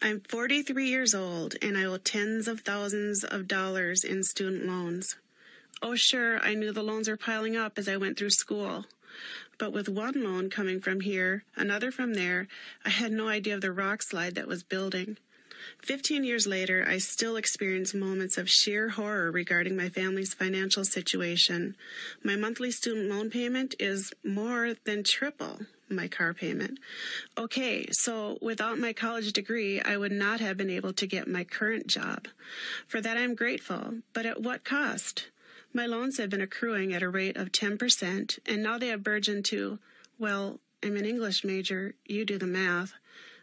I'm 43 years old, and I owe tens of thousands of dollars in student loans. Oh, sure, I knew the loans were piling up as I went through school. But with one loan coming from here, another from there, I had no idea of the rock slide that was building. 15 years later, I still experience moments of sheer horror regarding my family's financial situation. My monthly student loan payment is more than triple my car payment. Okay, so without my college degree, I would not have been able to get my current job. For that, I'm grateful, but at what cost? My loans have been accruing at a rate of 10%, and now they have burgeoned to, well, I'm an English major, you do the math.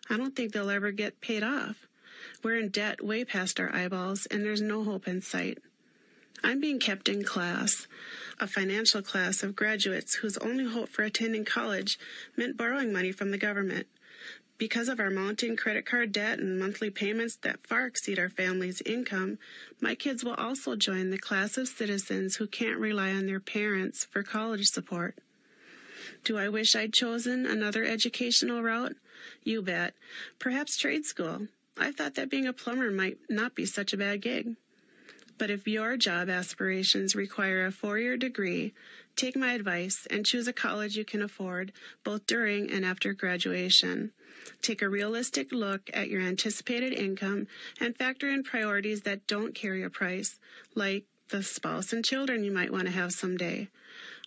I don't think they'll ever get paid off. We're in debt way past our eyeballs, and there's no hope in sight. I'm being kept in class, a financial class of graduates whose only hope for attending college meant borrowing money from the government. Because of our mounting credit card debt and monthly payments that far exceed our family's income, my kids will also join the class of citizens who can't rely on their parents for college support. Do I wish I'd chosen another educational route? You bet. Perhaps trade school. I thought that being a plumber might not be such a bad gig. But if your job aspirations require a 4-year degree, take my advice and choose a college you can afford both during and after graduation. Take a realistic look at your anticipated income and factor in priorities that don't carry a price, like the spouse and children you might want to have someday.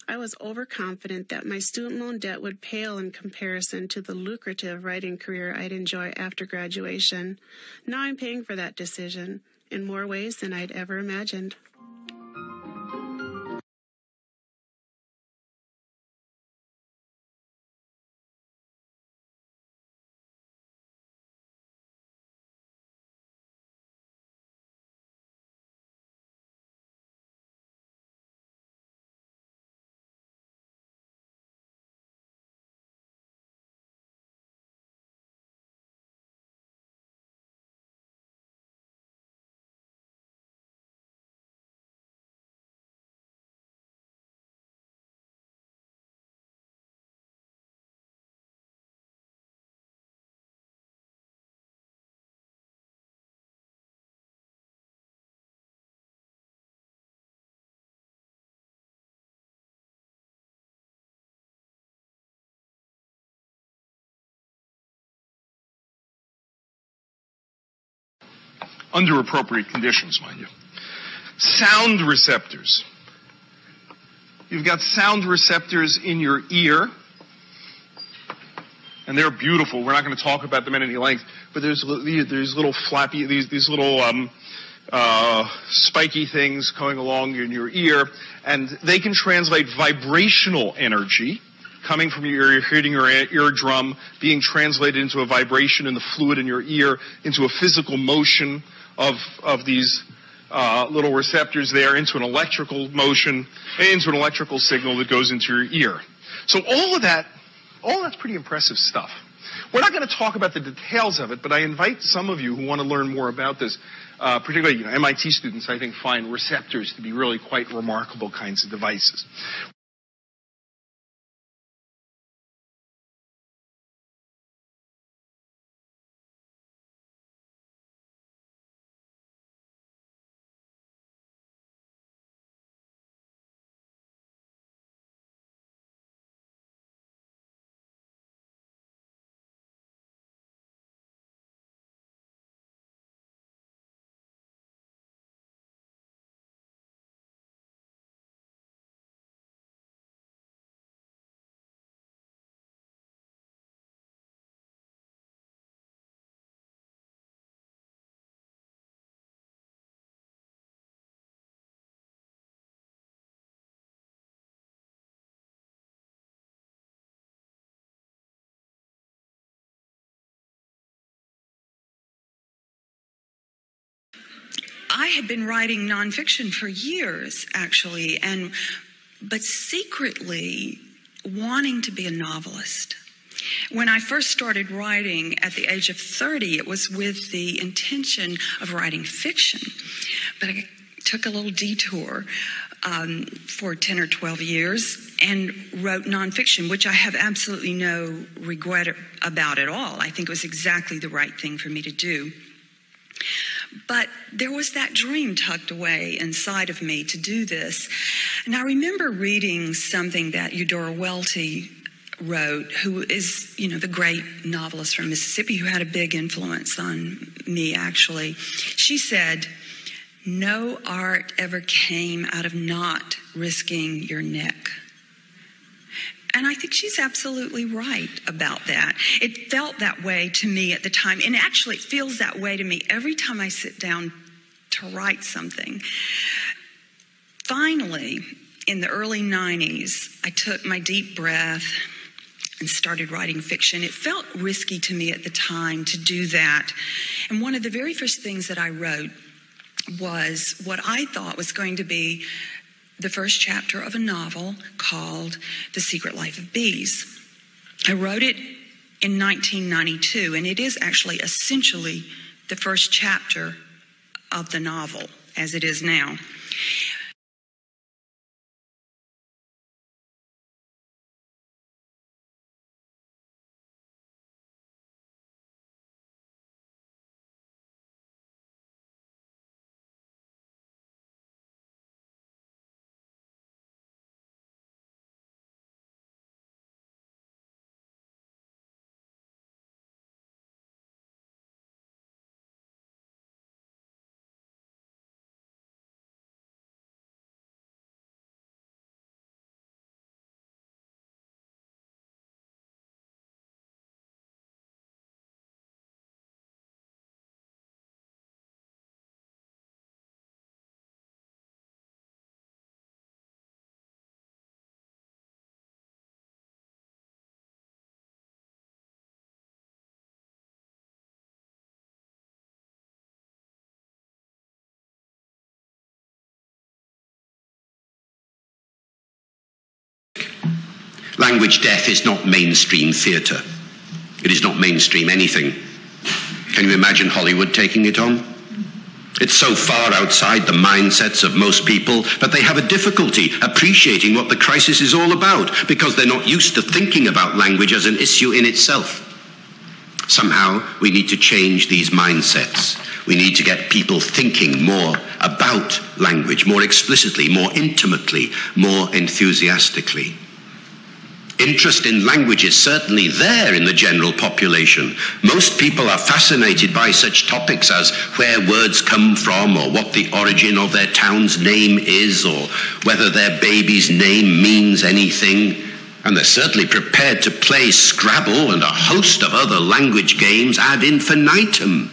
I was overconfident that my student loan debt would pale in comparison to the lucrative writing career I'd enjoy after graduation. Now I'm paying for that decision in more ways than I'd ever imagined. Under appropriate conditions, mind you. Sound receptors. You've got sound receptors in your ear, and they're beautiful. We're not going to talk about them at any length, but there's little flappy, these little spiky things going along in your ear, and they can translate vibrational energy coming from your ear, hitting your eardrum, being translated into a vibration in the fluid in your ear, into a physical motion of these little receptors there, into an electrical motion, into an electrical signal that goes into your ear. So all that's pretty impressive stuff. We're not going to talk about the details of it, but I invite some of you who want to learn more about this, particularly MIT students, I think, find receptors to be really quite remarkable kinds of devices. I had been writing nonfiction for years, actually, but secretly wanting to be a novelist. When I first started writing at the age of 30, it was with the intention of writing fiction. But I took a little detour for 10 or 12 years and wrote nonfiction, which I have absolutely no regret about at all. I think it was exactly the right thing for me to do. But there was that dream tucked away inside of me to do this. And I remember reading something that Eudora Welty wrote, who is, the great novelist from Mississippi who had a big influence on me, actually. She said, "No art ever came out of not risking your neck." And I think she's absolutely right about that. It felt that way to me at the time, and actually it feels that way to me every time I sit down to write something. Finally, in the early 90s, I took my deep breath and started writing fiction. It felt risky to me at the time to do that. And one of the very first things that I wrote was what I thought was going to be the first chapter of a novel called The Secret Life of Bees. I wrote it in 1992, and it is actually essentially the first chapter of the novel as it is now. Language death is not mainstream theatre. It is not mainstream anything. Can you imagine Hollywood taking it on? It's so far outside the mindsets of most people that they have a difficulty appreciating what the crisis is all about because they're not used to thinking about language as an issue in itself. Somehow, we need to change these mindsets. We need to get people thinking more about language, more explicitly, more intimately, more enthusiastically. Interest in language is certainly there in the general population. Most people are fascinated by such topics as where words come from, or what the origin of their town's name is, or whether their baby's name means anything. And they're certainly prepared to play Scrabble and a host of other language games ad infinitum.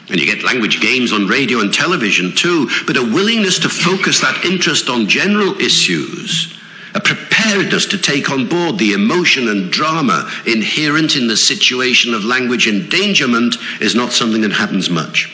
And you get language games on radio and television too, but a willingness to focus that interest on general issues, a preparedness to take on board the emotion and drama inherent in the situation of language endangerment is not something that happens much.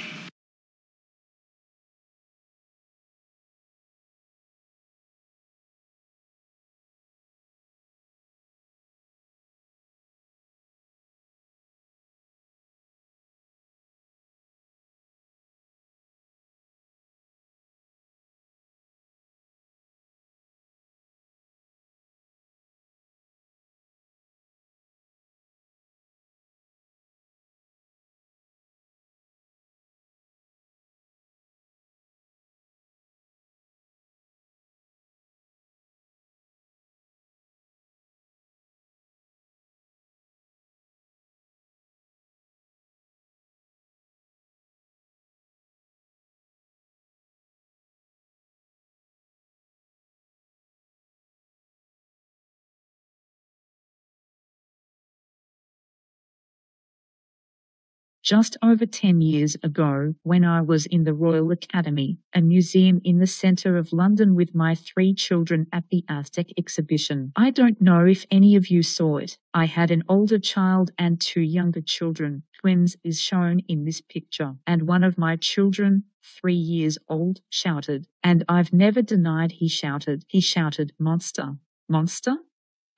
Just over 10 years ago, when I was in the Royal Academy, a museum in the centre of London with my 3 children at the Aztec exhibition. I don't know if any of you saw it. I had an older child and 2 younger children. Twins is shown in this picture. And one of my children, 3 years old, shouted. And I've never denied he shouted. He shouted, "Monster! Monster?"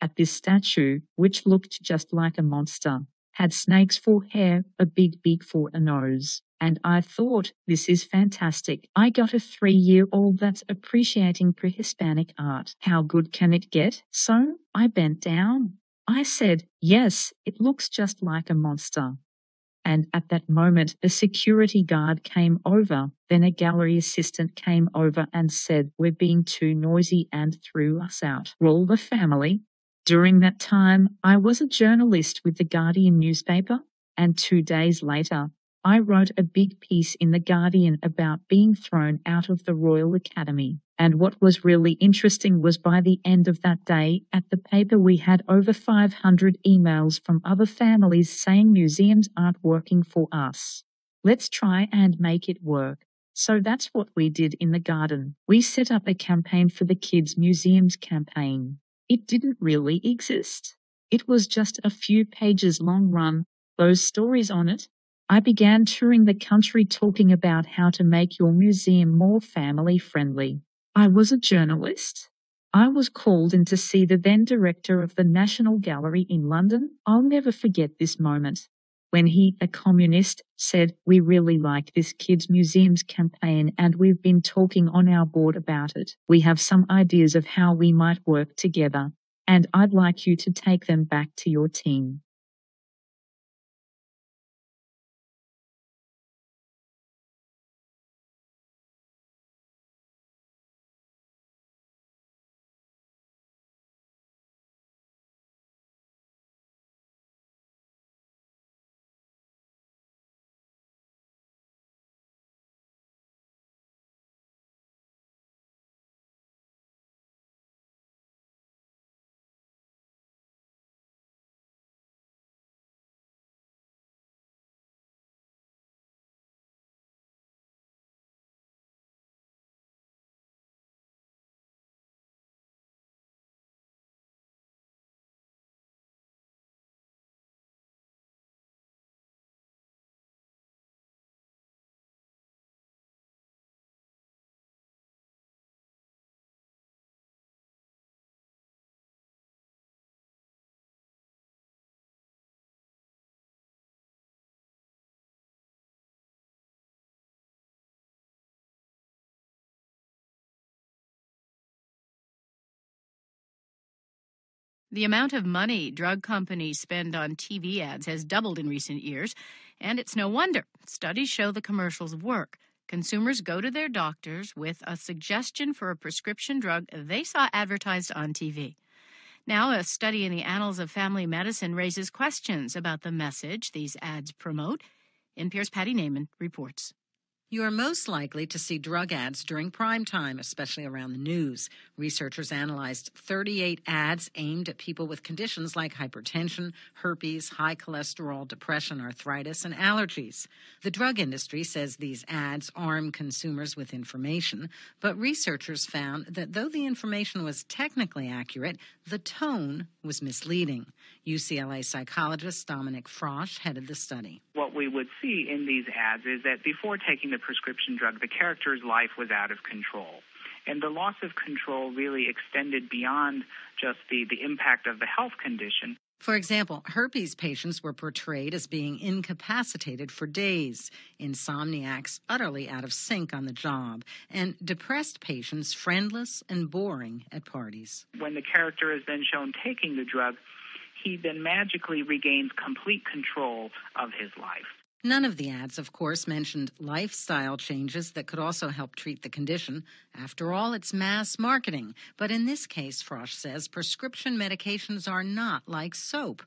At this statue, which looked just like a monster, had snakes for hair, a big beak for a nose, And I thought, this is fantastic. I got a 3-year-old that's appreciating pre-Hispanic art. How good can it get? So I bent down. I said, yes, it looks just like a monster. And at that moment, a security guard came over. Then a gallery assistant came over and said, we're being too noisy, and threw us out. Roll the family. During that time, I was a journalist with the Guardian newspaper, and 2 days later, I wrote a big piece in The Guardian about being thrown out of the Royal Academy. And what was really interesting was by the end of that day, at the paper we had over 500 emails from other families saying museums aren't working for us. Let's try and make it work. So that's what we did in the garden. We set up a campaign for the Kids Museums campaign. It didn't really exist. It was just a few pages long run, those stories on it. I began touring the country talking about how to make your museum more family-friendly. I was a journalist. I was called in to see the then director of the National Gallery in London. I'll never forget this moment. When he, a communist, said, we really like this Kids Museums campaign and we've been talking on our board about it. We have some ideas of how we might work together, and I'd like you to take them back to your team. The amount of money drug companies spend on TV ads has doubled in recent years, and it's no wonder. Studies show the commercials work. Consumers go to their doctors with a suggestion for a prescription drug they saw advertised on TV. Now, a study in the Annals of Family Medicine raises questions about the message these ads promote. NPR's Patty Naiman reports. You are most likely to see drug ads during prime time, especially around the news. Researchers analyzed 38 ads aimed at people with conditions like hypertension, herpes, high cholesterol, depression, arthritis, and allergies. The drug industry says these ads arm consumers with information, but researchers found that though the information was technically accurate, the tone was misleading. UCLA psychologist Dominic Frosch headed the study. What we would see in these ads is that before taking the prescription drug, the character's life was out of control. And the loss of control really extended beyond just the impact of the health condition. For example, herpes patients were portrayed as being incapacitated for days, insomniacs utterly out of sync on the job, and depressed patients friendless and boring at parties. When the character is then shown taking the drug, he then magically regains complete control of his life. None of the ads, of course, mentioned lifestyle changes that could also help treat the condition. After all, it's mass marketing. But in this case, Frosch says, prescription medications are not like soap.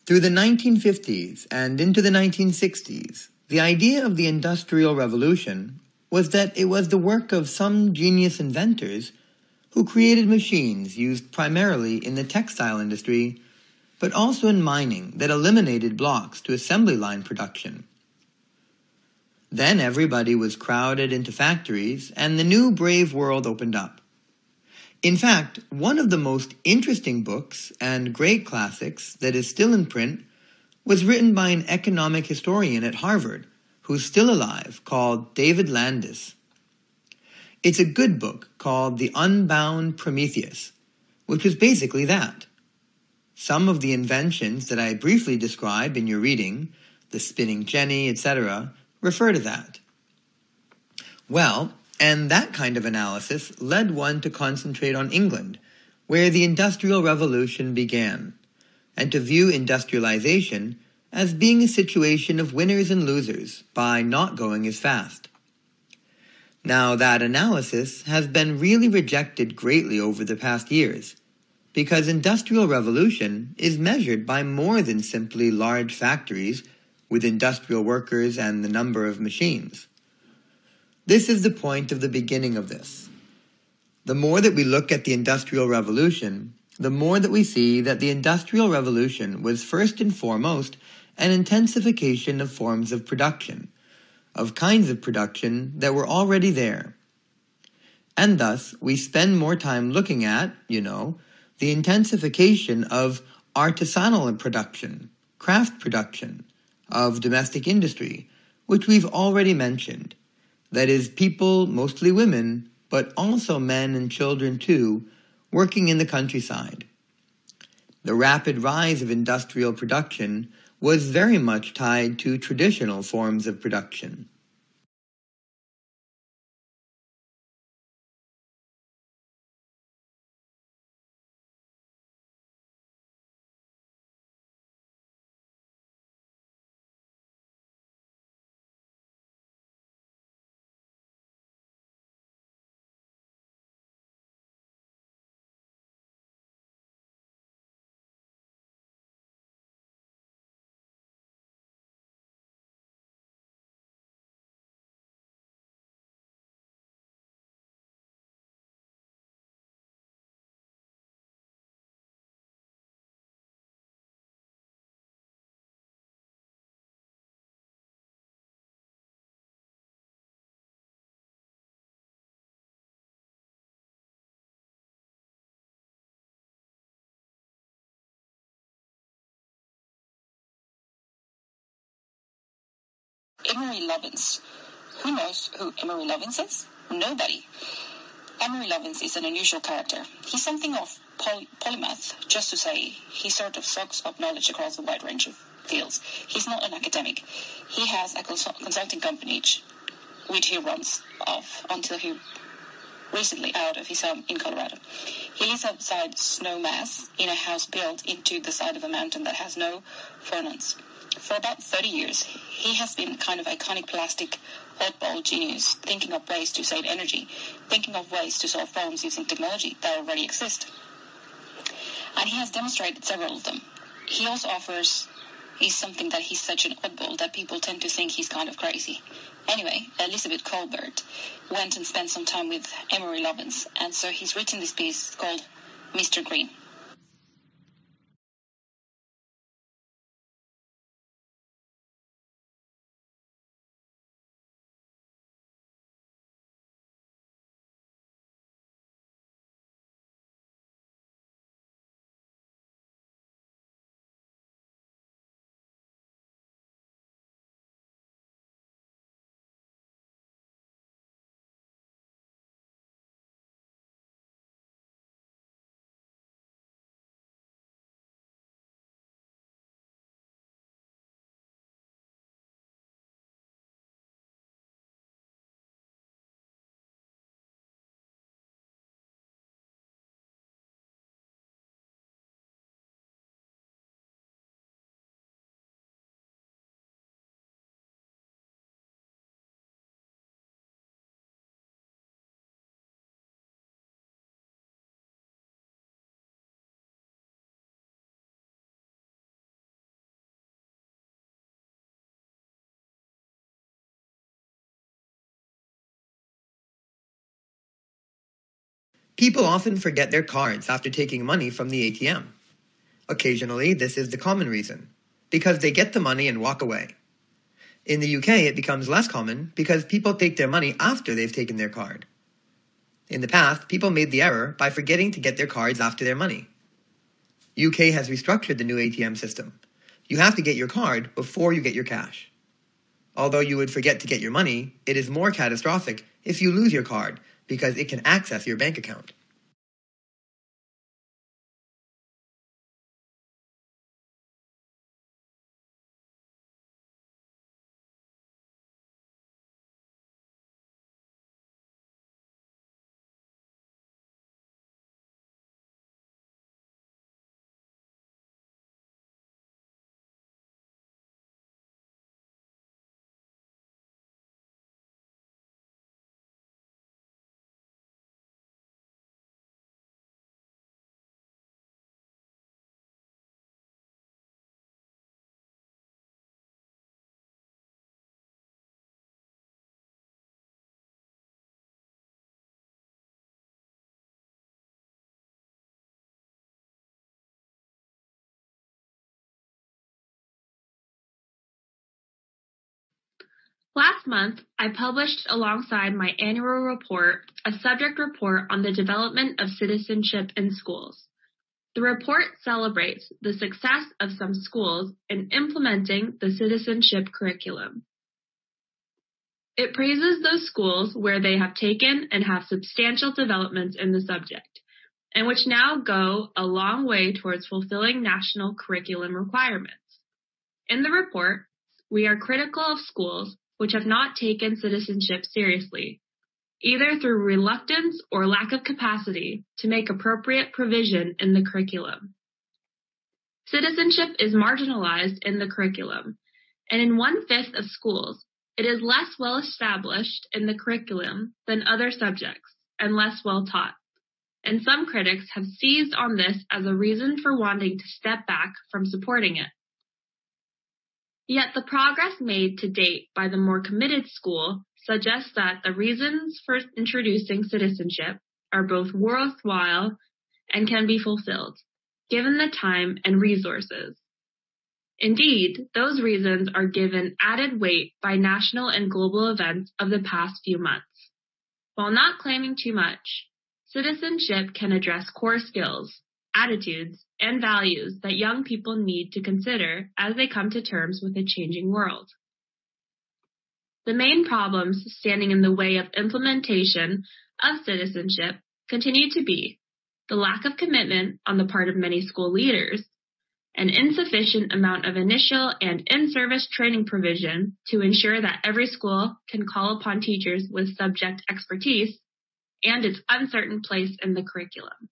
Through the 1950s and into the 1960s, the idea of the Industrial Revolution was that it was the work of some genius inventors who created machines used primarily in the textile industry, but also in mining that eliminated blocks to assembly line production. Then everybody was crowded into factories, and the new brave world opened up. In fact, one of the most interesting books and great classics that is still in print was written by an economic historian at Harvard who's still alive, called David Landis. It's a good book called The Unbound Prometheus, which was basically that. Some of the inventions that I briefly describe in your reading, the spinning jenny, etc., refer to that. Well, and that kind of analysis led one to concentrate on England, where the Industrial Revolution began, and to view industrialization as being a situation of winners and losers by not going as fast. Now, that analysis has been really rejected greatly over the past years, because Industrial Revolution is measured by more than simply large factories with industrial workers and the number of machines. This is the point of the beginning of this. The more that we look at the Industrial Revolution, the more that we see that the Industrial Revolution was first and foremost an intensification of forms of production, of kinds of production that were already there. And thus, we spend more time looking at, the intensification of artisanal production, craft production, of domestic industry, which we've already mentioned. That is, people, mostly women, but also men and children too, working in the countryside. The rapid rise of industrial production was very much tied to traditional forms of production. Emery Lovins. Who knows who Emery Lovins is? Nobody. Emery Lovins is an unusual character. He's something of polymath, just to say he sort of soaks up knowledge across a wide range of fields. He's not an academic. He has a consulting company which he runs off until he recently out of his home in Colorado. He lives outside Snowmass in a house built into the side of a mountain that has no furnace. For about 30 years, he has been kind of iconic plastic oddball genius, thinking of ways to save energy, thinking of ways to solve problems using technology that already exist. And he has demonstrated several of them. He also is something that he's such an oddball that people tend to think he's kind of crazy. Anyway, Elizabeth Colbert went and spent some time with Emery Lovins, and so he's written this piece called Mr. Green. People often forget their cards after taking money from the ATM. Occasionally, this is the common reason, because they get the money and walk away. In the UK, it becomes less common because people take their money after they've taken their card. In the past, people made the error by forgetting to get their cards after their money. UK has restructured the new ATM system. You have to get your card before you get your cash. Although you would forget to get your money, it is more catastrophic if you lose your card because it can access your bank account. Last month, I published alongside my annual report a subject report on the development of citizenship in schools. The report celebrates the success of some schools in implementing the citizenship curriculum. It praises those schools where they have taken and have substantial developments in the subject, and which now go a long way towards fulfilling national curriculum requirements. In the report, we are critical of schools which have not taken citizenship seriously, either through reluctance or lack of capacity to make appropriate provision in the curriculum. Citizenship is marginalized in the curriculum, and in 1/5 of schools, it is less well established in the curriculum than other subjects and less well taught. And some critics have seized on this as a reason for wanting to step back from supporting it. Yet the progress made to date by the more committed school suggests that the reasons for introducing citizenship are both worthwhile and can be fulfilled, given the time and resources. Indeed, those reasons are given added weight by national and global events of the past few months. While not claiming too much, citizenship can address core skills, attitudes, and values that young people need to consider as they come to terms with a changing world. The main problems standing in the way of implementation of citizenship continue to be the lack of commitment on the part of many school leaders, an insufficient amount of initial and in-service training provision to ensure that every school can call upon teachers with subject expertise, and its uncertain place in the curriculum.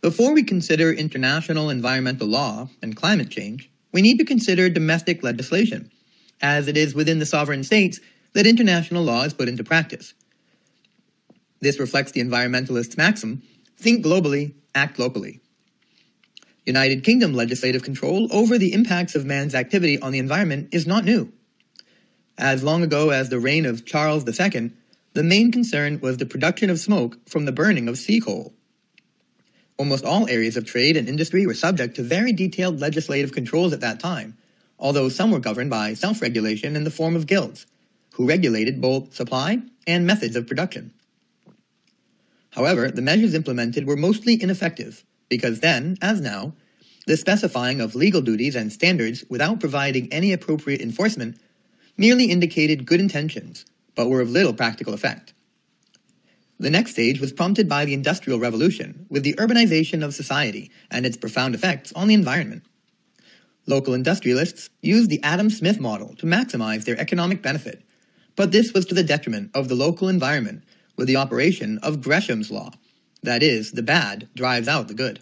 Before we consider international environmental law and climate change, we need to consider domestic legislation, as it is within the sovereign states that international law is put into practice. This reflects the environmentalist maxim, think globally, act locally. United Kingdom legislative control over the impacts of man's activity on the environment is not new. As long ago as the reign of Charles II, The main concern was the production of smoke from the burning of sea coal. Almost all areas of trade and industry were subject to very detailed legislative controls at that time, although some were governed by self-regulation in the form of guilds, who regulated both supply and methods of production. However, the measures implemented were mostly ineffective, because then, as now, the specifying of legal duties and standards without providing any appropriate enforcement merely indicated good intentions, but were of little practical effect. The next stage was prompted by the Industrial Revolution, with the urbanization of society and its profound effects on the environment. Local industrialists used the Adam Smith model to maximize their economic benefit, but this was to the detriment of the local environment with the operation of Gresham's law. That is, the bad drives out the good.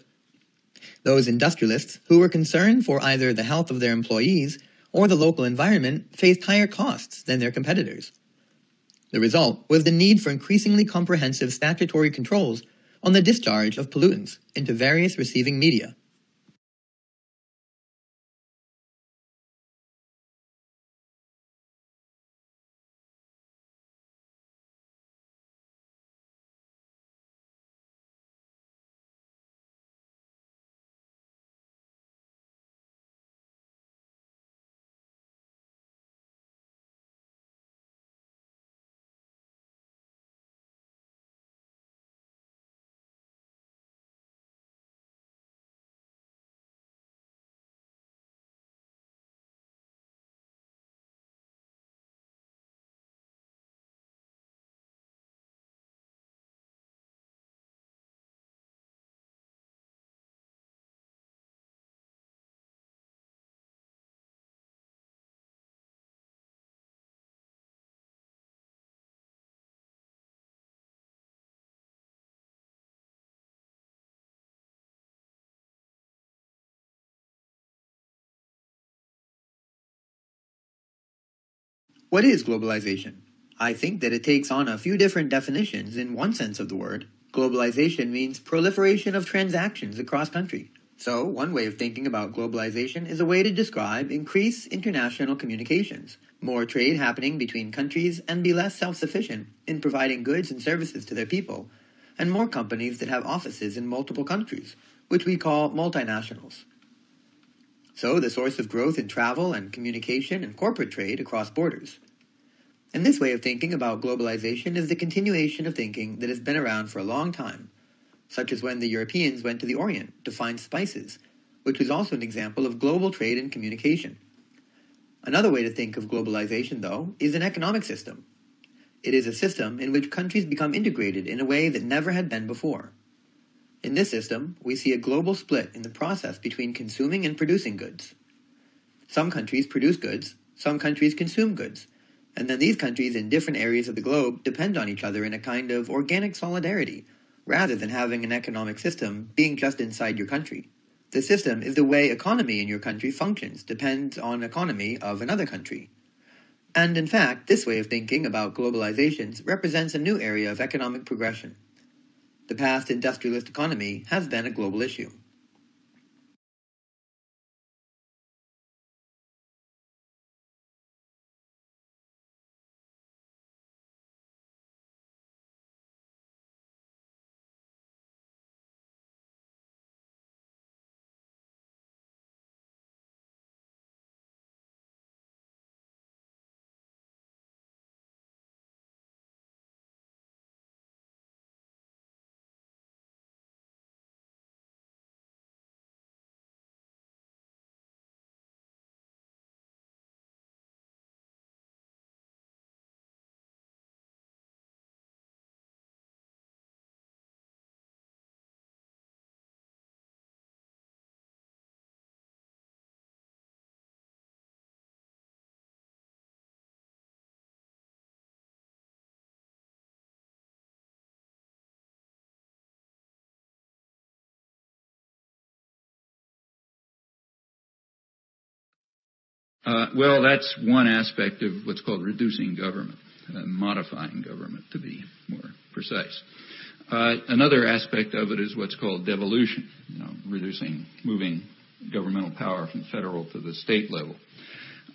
Those industrialists who were concerned for either the health of their employees or the local environment faced higher costs than their competitors. The result was the need for increasingly comprehensive statutory controls on the discharge of pollutants into various receiving media. What is globalization? I think that it takes on a few different definitions in one sense of the word. Globalization means proliferation of transactions across country. So, one way of thinking about globalization is a way to describe increased international communications, more trade happening between countries, and be less self-sufficient in providing goods and services to their people, and more companies that have offices in multiple countries, which we call multinationals. So, the source of growth in travel and communication and corporate trade across borders. And this way of thinking about globalization is the continuation of thinking that has been around for a long time, such as when the Europeans went to the Orient to find spices, which was also an example of global trade and communication. Another way to think of globalization, though, is an economic system. It is a system in which countries become integrated in a way that never had been before. In this system, we see a global split in the process between consuming and producing goods. Some countries produce goods, some countries consume goods, and then these countries in different areas of the globe depend on each other in a kind of organic solidarity, rather than having an economic system being just inside your country. The system is the way economy in your country functions, depends on economy of another country. And in fact, this way of thinking about globalizations represents a new area of economic progression. The past industrialist economy has been a global issue. Well, that's one aspect of what's called reducing government, modifying government to be more precise. Another aspect of it is what's called devolution, moving governmental power from federal to the state level.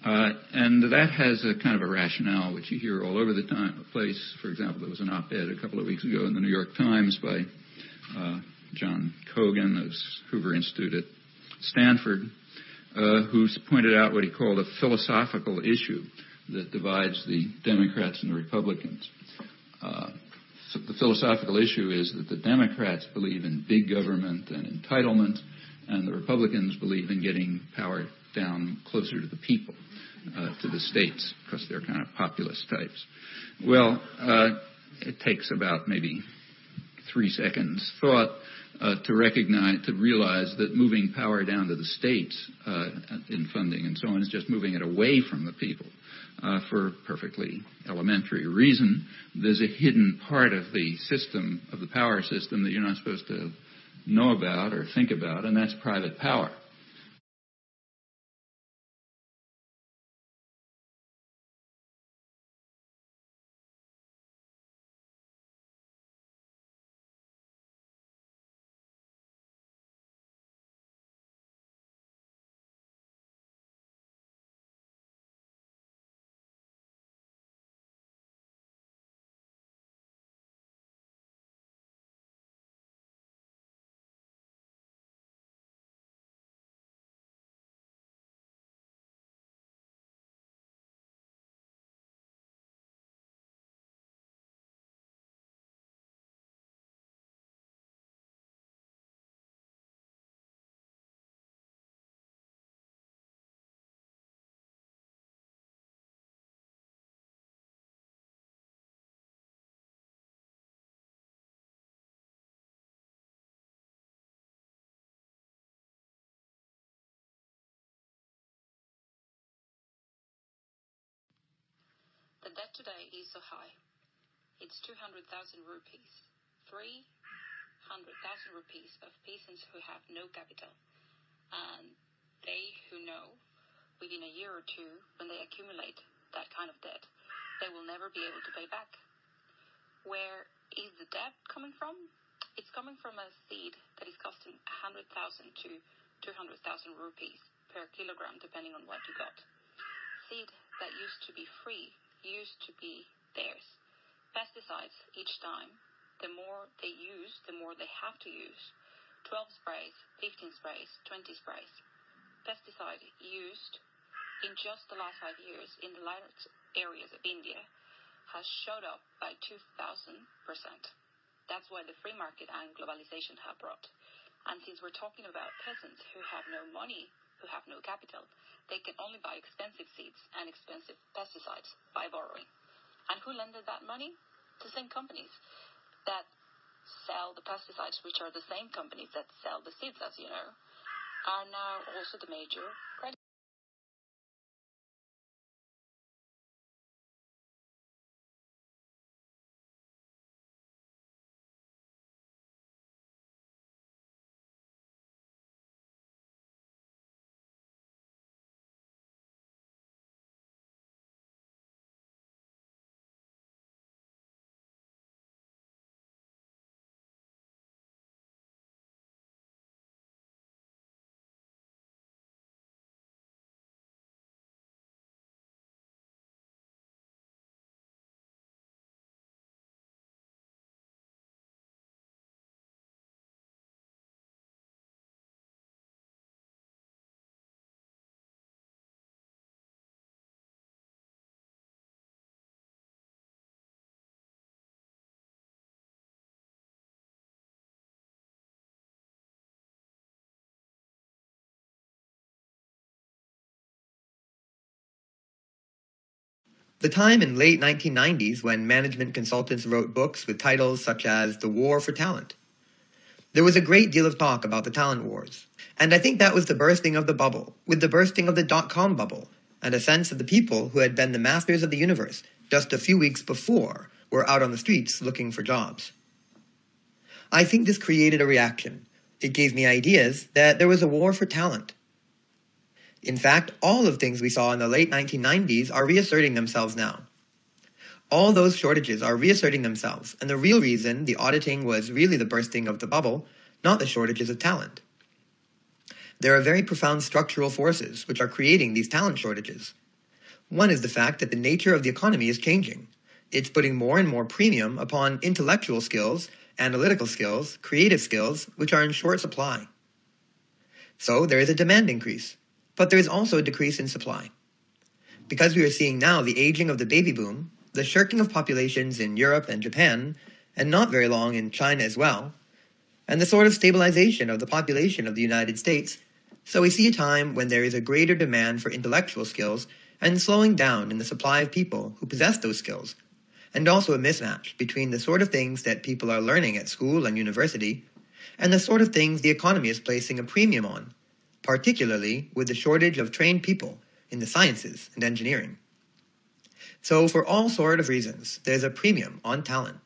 And that has a kind of a rationale which you hear all over the place. For example, there was an op-ed a couple of weeks ago in the New York Times by John Cogan of Hoover Institute at Stanford, who pointed out what he called a philosophical issue that divides the Democrats and the Republicans. So the philosophical issue is that the Democrats believe in big government and entitlement, and the Republicans believe in getting power down closer to the people, to the states, because they're kind of populist types. Well, it takes about maybe 3 seconds thought to realize that moving power down to the states in funding and so on is just moving it away from the people for a perfectly elementary reason. There's a hidden part of the system, of the power system, that you're not supposed to know about or think about, and that's private power. The debt today is so high. It's 200,000 rupees. 300,000 rupees of peasants who have no capital. And they who know within a year or two, when they accumulate that kind of debt, they will never be able to pay back. Where is the debt coming from? It's coming from a seed that is costing 100,000 to 200,000 rupees per kilogram, depending on what you got. Seed that used to be free, used to be theirs. Pesticides each time, the more they use, the more they have to use. 12 sprays, 15 sprays, 20 sprays. Pesticide used in just the last 5 years in the large areas of India has shot up by 2,000%. That's why the free market and globalization have brought. And since we're talking about peasants who have no money, who have no capital, they can only buy expensive seeds and expensive pesticides by borrowing. And who lended that money? The same companies that sell the pesticides, which are the same companies that sell the seeds, as you know, are now also the major creditors. The time in late 1990s when management consultants wrote books with titles such as The War for Talent. There was a great deal of talk about the talent wars, and I think that was the bursting of the bubble, with the bursting of the dot-com bubble, and a sense of the people who had been the masters of the universe just a few weeks before were out on the streets looking for jobs. I think this created a reaction. It gave me ideas that there was a war for talent. In fact, all of things we saw in the late 1990s are reasserting themselves now. All those shortages are reasserting themselves, and the real reason the auditing was really the bursting of the bubble, not the shortages of talent. There are very profound structural forces which are creating these talent shortages. One is the fact that the nature of the economy is changing. It's putting more and more premium upon intellectual skills, analytical skills, creative skills, which are in short supply. So there is a demand increase, but there is also a decrease in supply. Because we are seeing now the aging of the baby boom, the shirking of populations in Europe and Japan, and not very long in China as well, and the sort of stabilization of the population of the United States, so we see a time when there is a greater demand for intellectual skills and slowing down in the supply of people who possess those skills, and also a mismatch between the sort of things that people are learning at school and university and the sort of things the economy is placing a premium on, particularly with the shortage of trained people in the sciences and engineering. So for all sort of reasons, there's a premium on talent.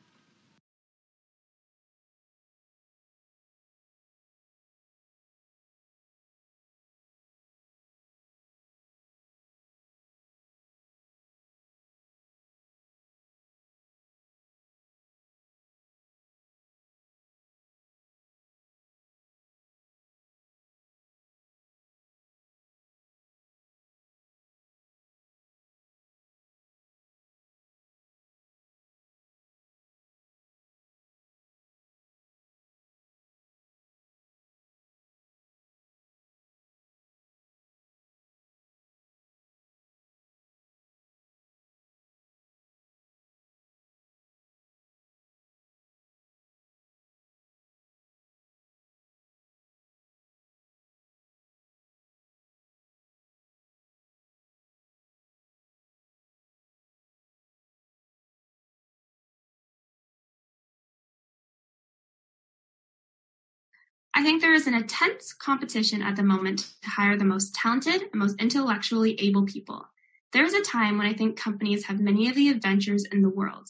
I think there is an intense competition at the moment to hire the most talented and most intellectually able people. There is a time when I think companies have many of the adventures in the world.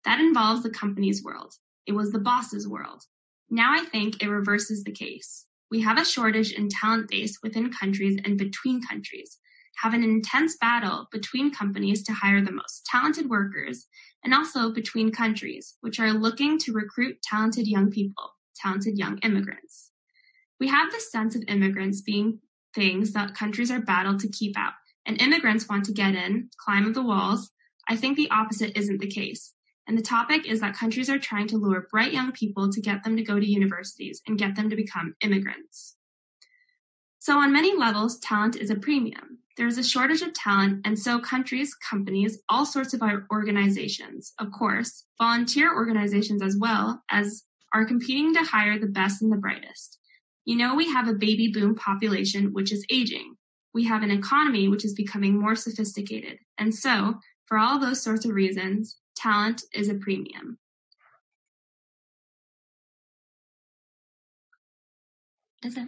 That involves the company's world. It was the boss's world. Now I think it reverses the case. We have a shortage in talent base within countries and between countries, have an intense battle between companies to hire the most talented workers, and also between countries, which are looking to recruit talented young people, talented young immigrants. We have this sense of immigrants being things that countries are battled to keep out, and immigrants want to get in, climb the walls. I think the opposite isn't the case. And the topic is that countries are trying to lure bright young people to get them to go to universities and get them to become immigrants. So on many levels, talent is a premium. There is a shortage of talent, and so countries, companies, all sorts of our organizations, of course, volunteer organizations as well, as are competing to hire the best and the brightest. You know, we have a baby boom population which is aging. We have an economy which is becoming more sophisticated. And so, for all those sorts of reasons, talent is a premium. That's it.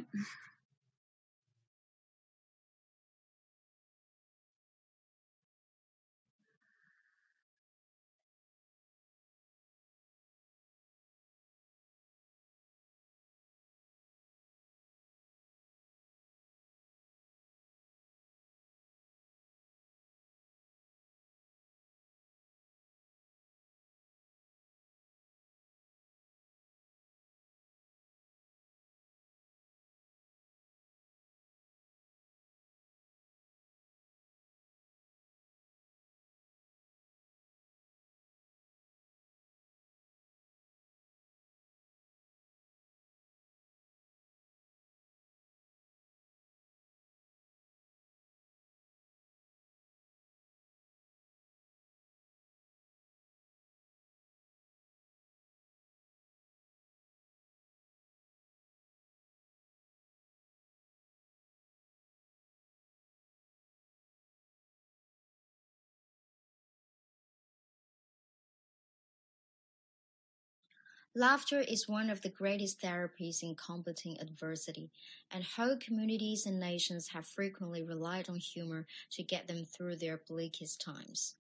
Laughter is one of the greatest therapies in combating adversity, and whole communities and nations have frequently relied on humor to get them through their bleakest times.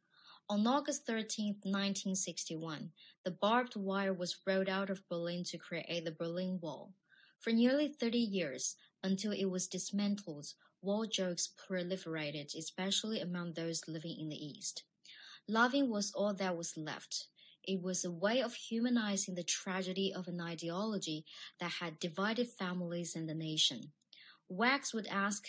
On August 13, 1961, the barbed wire was rolled out of Berlin to create the Berlin Wall. For nearly 30 years, until it was dismantled, wall jokes proliferated, especially among those living in the East. Laughing was all that was left. It was a way of humanizing the tragedy of an ideology that had divided families and the nation. Wags would ask,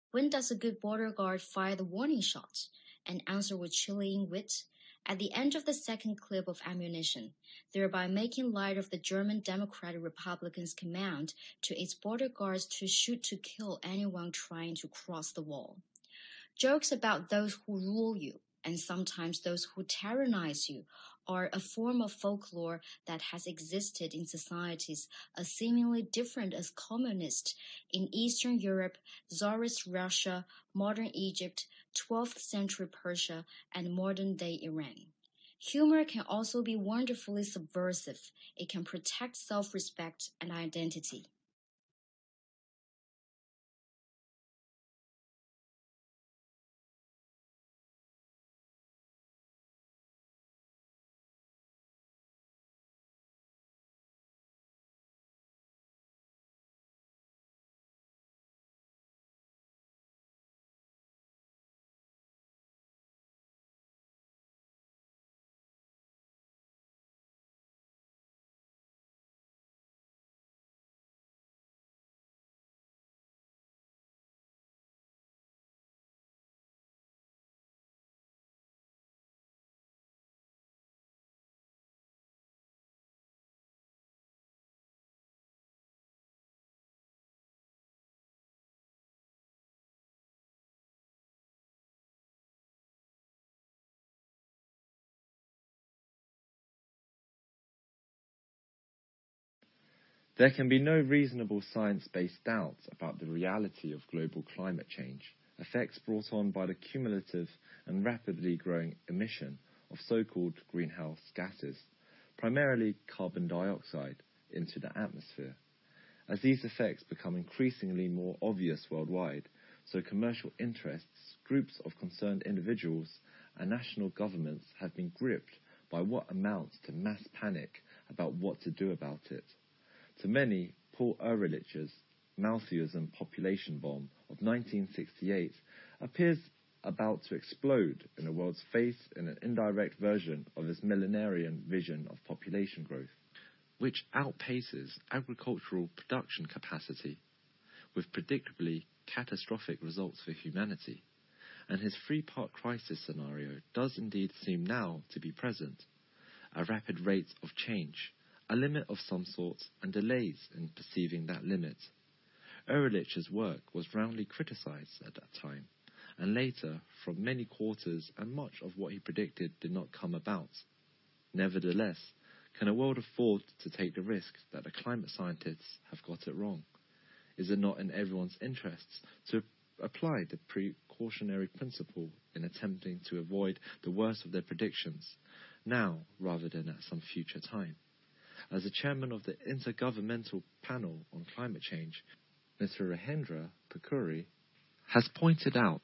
"When does a good border guard fire the warning shot?" and answer with chilling wit at the end of the second clip of ammunition, thereby making light of the German Democratic Republicans' command to its border guards to shoot to kill anyone trying to cross the wall. Jokes about those who rule you, and sometimes those who tyrannize you, are a form of folklore that has existed in societies as seemingly different as communist in Eastern Europe, Tsarist Russia, modern Egypt, 12th century Persia, and modern-day Iran. Humor can also be wonderfully subversive. It can protect self-respect and identity. There can be no reasonable science-based doubt about the reality of global climate change, effects brought on by the cumulative and rapidly growing emission of so-called greenhouse gases, primarily carbon dioxide, into the atmosphere. As these effects become increasingly more obvious worldwide, so commercial interests, groups of concerned individuals, and national governments have been gripped by what amounts to mass panic about what to do about it. To many, Paul Ehrlich's Malthusian population bomb of 1968 appears about to explode in the world's face in an indirect version of his millenarian vision of population growth, which outpaces agricultural production capacity, with predictably catastrophic results for humanity. And his three-part crisis scenario does indeed seem now to be present: a rapid rate of change, a limit of some sort, and delays in perceiving that limit. Ehrlich's work was roundly criticized at that time, and later from many quarters, and much of what he predicted did not come about. Nevertheless, can a world afford to take the risk that the climate scientists have got it wrong? Is it not in everyone's interests to apply the precautionary principle in attempting to avoid the worst of their predictions, now rather than at some future time? As the chairman of the Intergovernmental Panel on Climate Change, Mr. Rahendra Pukuri, has pointed out,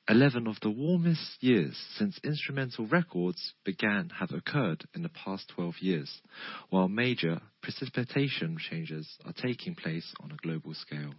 11 of the warmest years since instrumental records began have occurred in the past 12 years, while major precipitation changes are taking place on a global scale.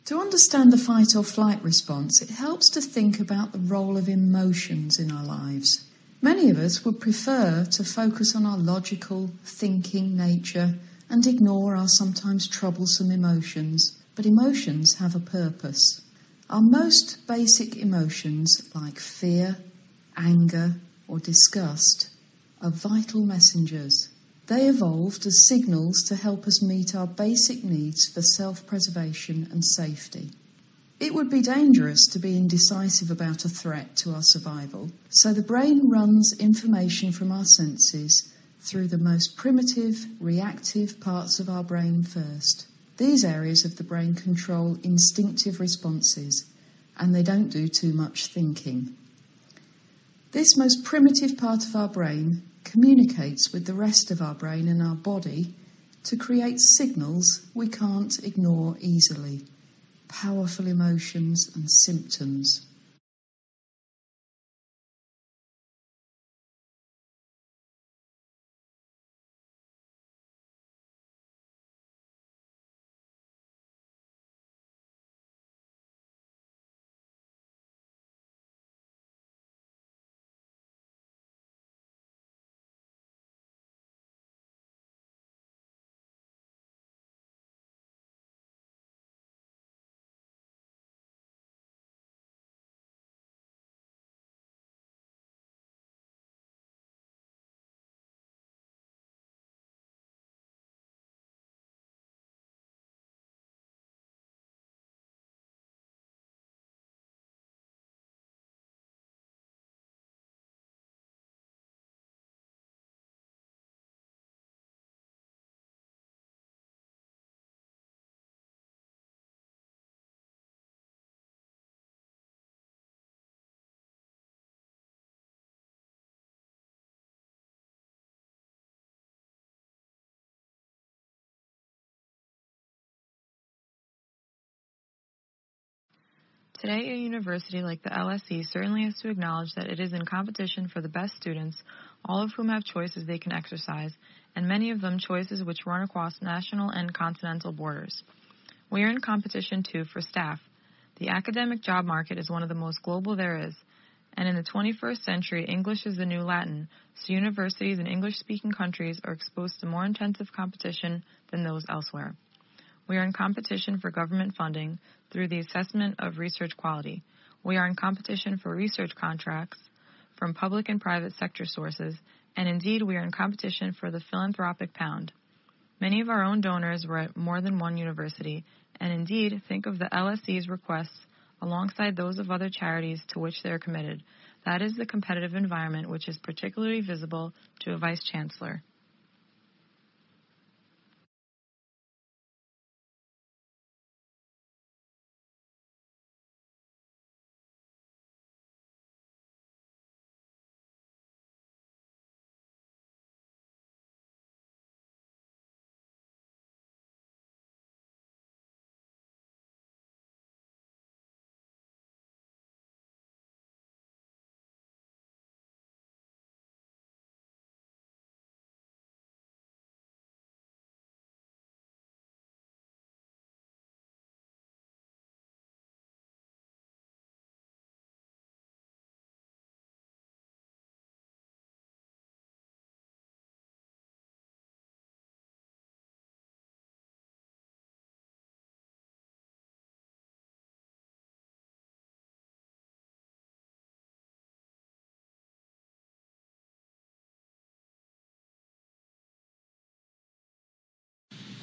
To understand the fight or flight response, it helps to think about the role of emotions in our lives. Many of us would prefer to focus on our logical, thinking nature and ignore our sometimes troublesome emotions. but emotions have a purpose. Our most basic emotions, like fear, anger, or disgust, are vital messengers. They evolved as signals to help us meet our basic needs for self-preservation and safety. It would be dangerous to be indecisive about a threat to our survival, so the brain runs information from our senses through the most primitive, reactive parts of our brain first. These areas of the brain control instinctive responses, and they don't do too much thinking. This most primitive part of our brain communicates with the rest of our brain and our body to create signals we can't ignore easily, powerful emotions and symptoms. Today, a university like the LSE certainly has to acknowledge that it is in competition for the best students, all of whom have choices they can exercise, and many of them choices which run across national and continental borders. We are in competition, too, for staff. The academic job market is one of the most global there is, and in the 21st century, English is the new Latin, so universities in English-speaking countries are exposed to more intensive competition than those elsewhere. We are in competition for government funding through the assessment of research quality. We are in competition for research contracts from public and private sector sources, and indeed we are in competition for the philanthropic pound. Many of our own donors were at more than one university, and indeed think of the LSE's requests alongside those of other charities to which they are committed. That is the competitive environment which is particularly visible to a vice chancellor.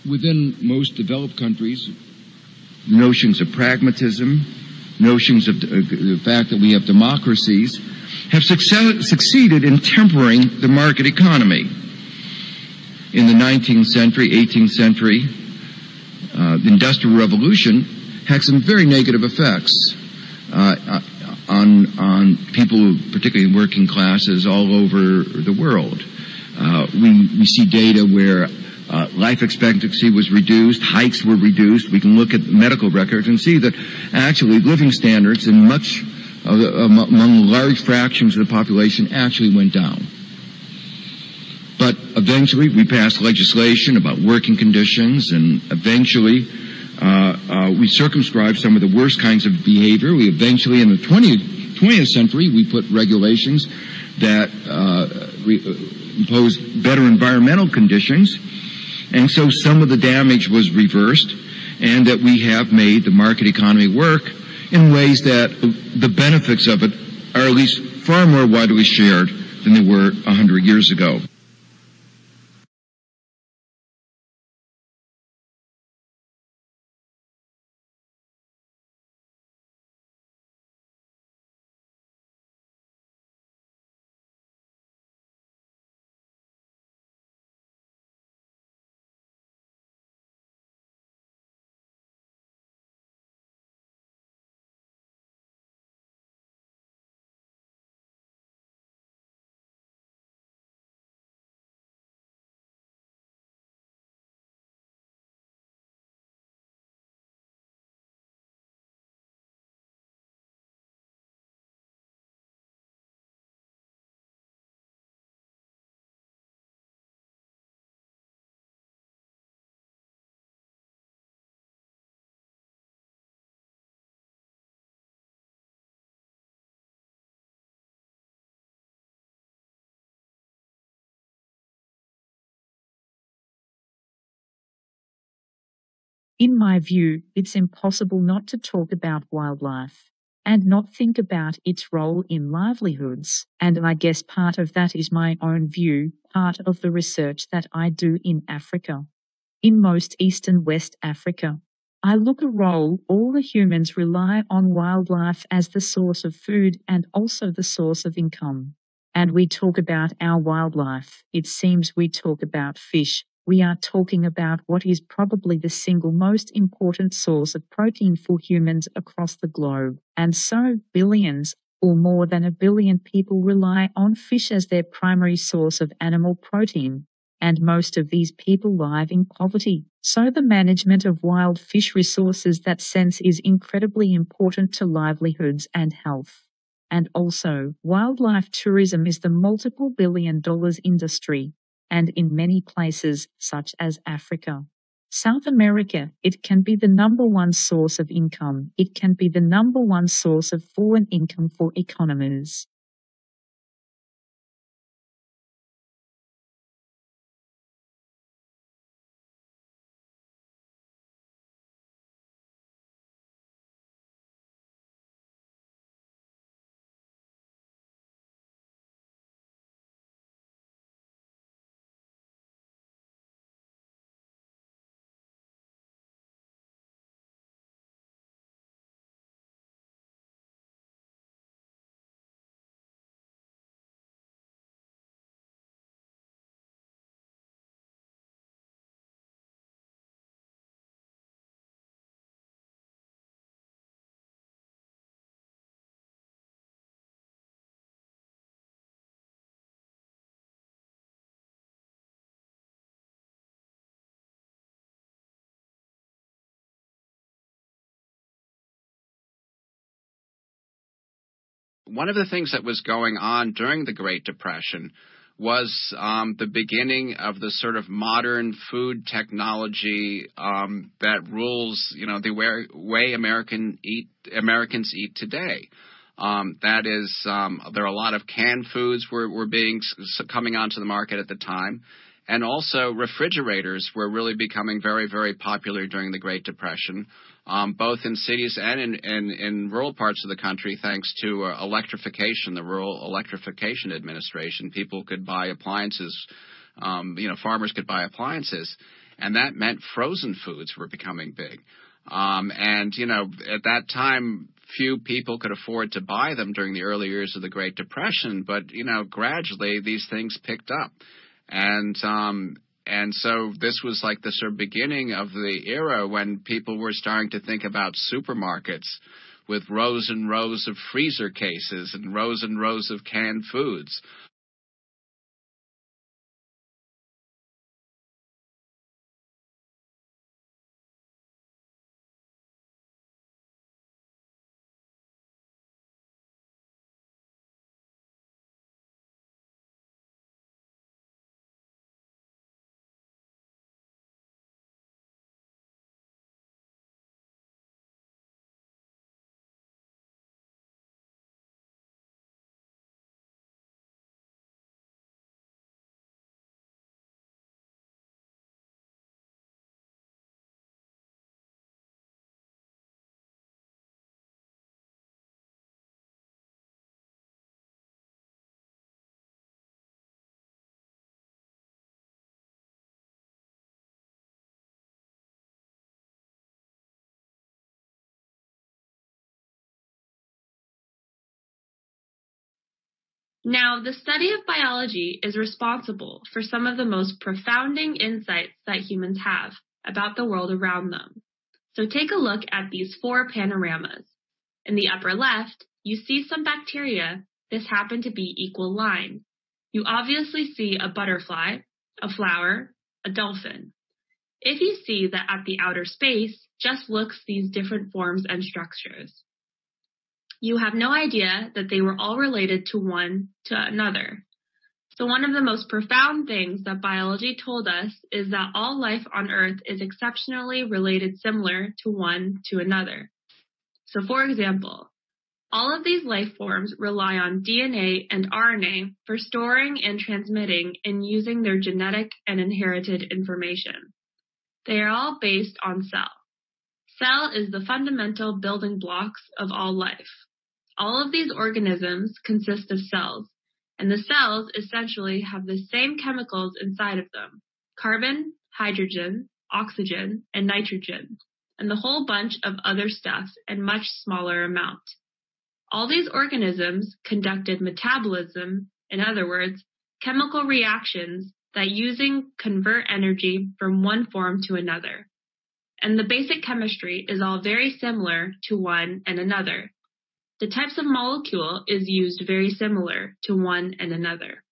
Within most developed countries, notions of pragmatism, notions of the fact that we have democracies, have succeeded in tempering the market economy. In the 19th century, 18th century, the Industrial Revolution had some very negative effects on people, particularly working classes, all over the world. We see data where life expectancy was reduced, hikes were reduced. We can look at medical records and see that actually living standards in among large fractions of the population actually went down. But eventually we passed legislation about working conditions, and eventually we circumscribed some of the worst kinds of behavior. We eventually, in the 20th century, we put regulations that imposed better environmental conditions. And so some of the damage was reversed, and that we have made the market economy work in ways that the benefits of it are at least far more widely shared than they were 100 years ago. In my view, it's impossible not to talk about wildlife and not think about its role in livelihoods. And I guess part of that is my own view, part of the research that I do in Africa. In most East and West Africa, I look at a role all the humans rely on wildlife as the source of food and also the source of income. And we talk about our wildlife. It seems we talk about fish. We are talking about what is probably the single most important source of protein for humans across the globe. And so billions or more than 1 billion people rely on fish as their primary source of animal protein. And most of these people live in poverty. So the management of wild fish resources, that sense, is incredibly important to livelihoods and health. And also, wildlife tourism is the multiple billion-dollar industry. And in many places, such as Africa, South America, it can be the #1 source of income. It can be the #1 source of foreign income for economies. One of the things that was going on during the Great Depression was the beginning of the sort of modern food technology that rules, the way Americans eat today. That is, there are a lot of canned foods were coming onto the market at the time, and also refrigerators were really becoming very, very popular during the Great Depression. Both in cities and in rural parts of the country, thanks to electrification, the Rural Electrification Administration. People could buy appliances, farmers could buy appliances, and that meant frozen foods were becoming big. At that time, few people could afford to buy them during the early years of the Great Depression, but, gradually these things picked up. And so this was like the sort of beginning of the era when people were starting to think about supermarkets with rows and rows of freezer cases and rows of canned foods. Now, the study of biology is responsible for some of the most profounding insights that humans have about the world around them. So take a look at these 4 panoramas. In the upper left, you see some bacteria. This happen to be equal line. You obviously see a butterfly, a flower, a dolphin. If you see that at the outer space just looks these different forms and structures, you have no idea that they were all related to one to another. So one of the most profound things that biology told us is that all life on Earth is exceptionally related similar to one to another. So for example, all of these life forms rely on DNA and RNA for storing and transmitting and using their genetic and inherited information. They are all based on cell. Cell is the fundamental building blocks of all life. All of these organisms consist of cells, and the cells essentially have the same chemicals inside of them: carbon, hydrogen, oxygen, and nitrogen, and the whole bunch of other stuff in much smaller amount. All these organisms conducted metabolism, in other words, chemical reactions that using convert energy from one form to another. And the basic chemistry is all very similar to one and another. The types of molecule is used very similar to one and another.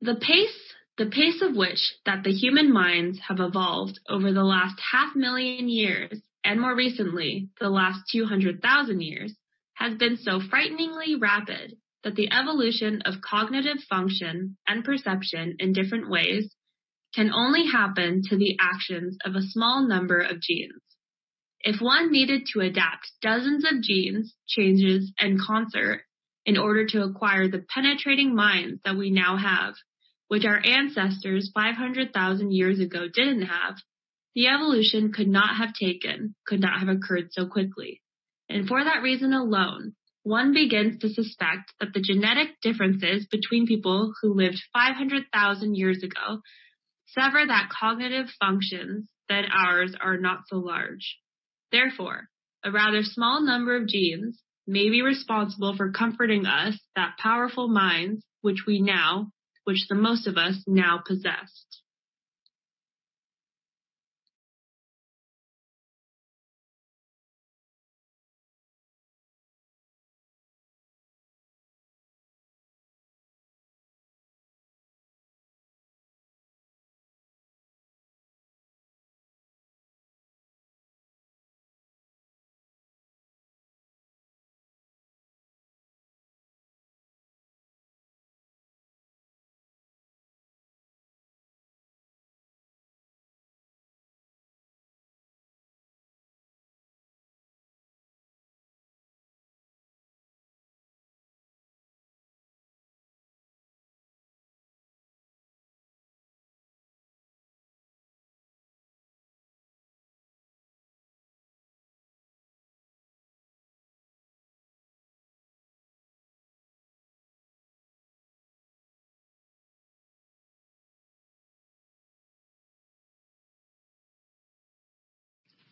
The pace of which that the human minds have evolved over the last 500,000 years, and more recently, the last 200,000 years, has been so frighteningly rapid that the evolution of cognitive function and perception in different ways can only happen to the actions of a small number of genes. If one needed to adapt dozens of genes, changes, in concert in order to acquire the penetrating minds that we now have, which our ancestors 500,000 years ago didn't have, the evolution could not have occurred so quickly. And for that reason alone, one begins to suspect that the genetic differences between people who lived 500,000 years ago sever that cognitive functions that ours are not so large. Therefore, a rather small number of genes may be responsible for comforting us that powerful minds which the most of us now possessed.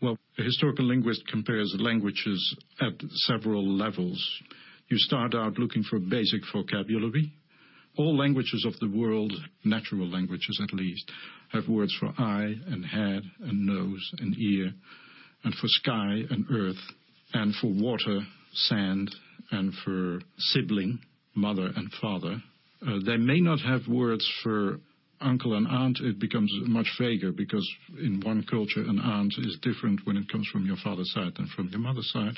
Well, a historical linguist compares languages at several levels. You start out looking for basic vocabulary. All languages of the world, natural languages at least, have words for eye and head and nose and ear, and for sky and earth and for water, sand, and for sibling, mother and father. They may not have words for uncle and aunt. It becomes much vaguer because in one culture an aunt is different when it comes from your father's side than from your mother's side.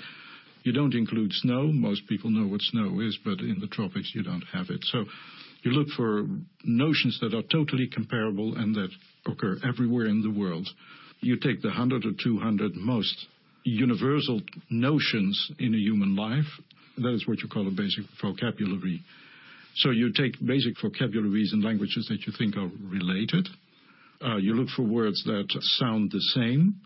You don't include snow. Most people know what snow is, but in the tropics you don't have it. So you look for notions that are totally comparable and that occur everywhere in the world. You take the 100 or 200 most universal notions in a human life. That is what you call a basic vocabulary. So you take basic vocabularies in languages that you think are related. You look for words that sound the same.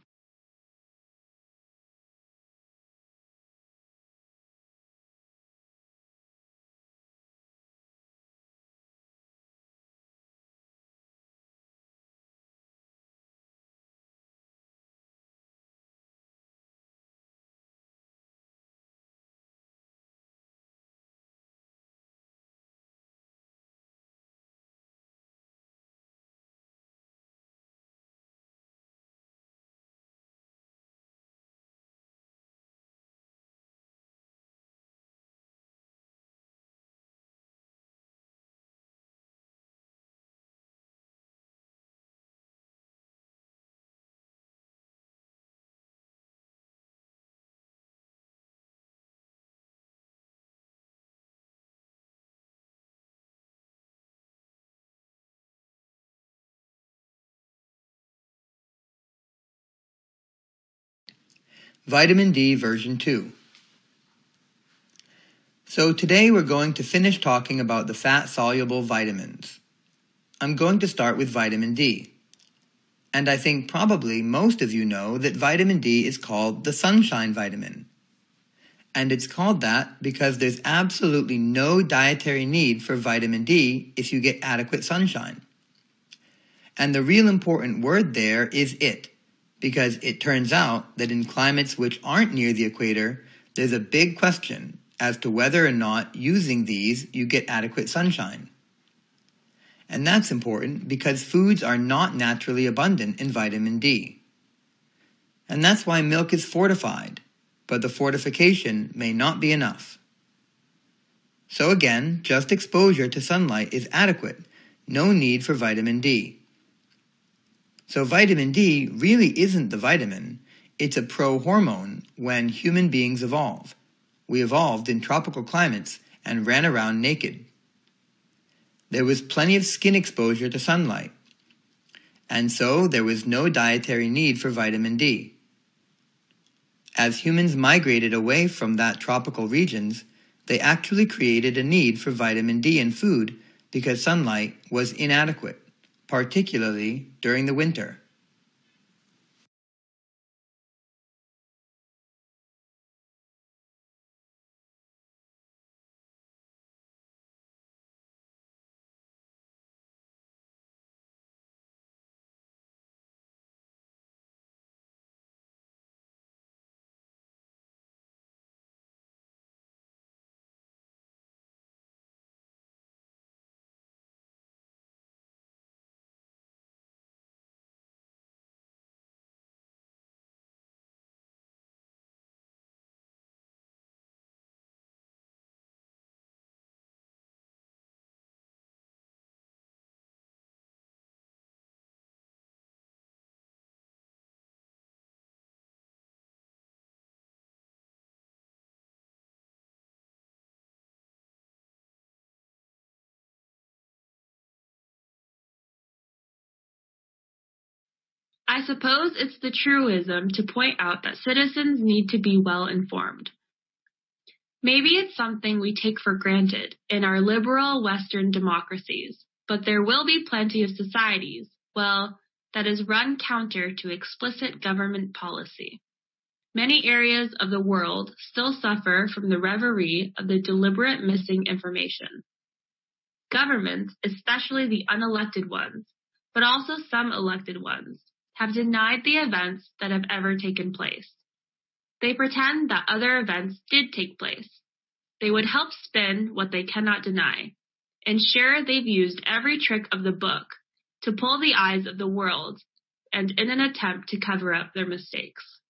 Vitamin D version 2. So today we're going to finish talking about the fat-soluble vitamins. I'm going to start with vitamin D. And I think probably most of you know that vitamin D is called the sunshine vitamin. And it's called that because there's absolutely no dietary need for vitamin D if you get adequate sunshine. And the real important word there is it, because it turns out that in climates which aren't near the equator, there's a big question as to whether or not using these you get adequate sunshine. And that's important because foods are not naturally abundant in vitamin D. And that's why milk is fortified, but the fortification may not be enough. So again, just exposure to sunlight is adequate, no need for vitamin D. So vitamin D really isn't the vitamin, it's a pro-hormone when human beings evolve. We evolved in tropical climates and ran around naked. There was plenty of skin exposure to sunlight, and so there was no dietary need for vitamin D. As humans migrated away from that tropical regions, they actually created a need for vitamin D in food because sunlight was inadequate, particularly during the winter. I suppose it's the truism to point out that citizens need to be well informed. Maybe it's something we take for granted in our liberal Western democracies, but there will be plenty of societies, well, that is run counter to explicit government policy. Many areas of the world still suffer from the reverie of the deliberate missing information. Governments, especially the unelected ones, but also some elected ones, have denied the events that have ever taken place. They pretend that other events did take place. They would help spin what they cannot deny, and sure they've used every trick of the book to pull the eyes of the world and in an attempt to cover up their mistakes.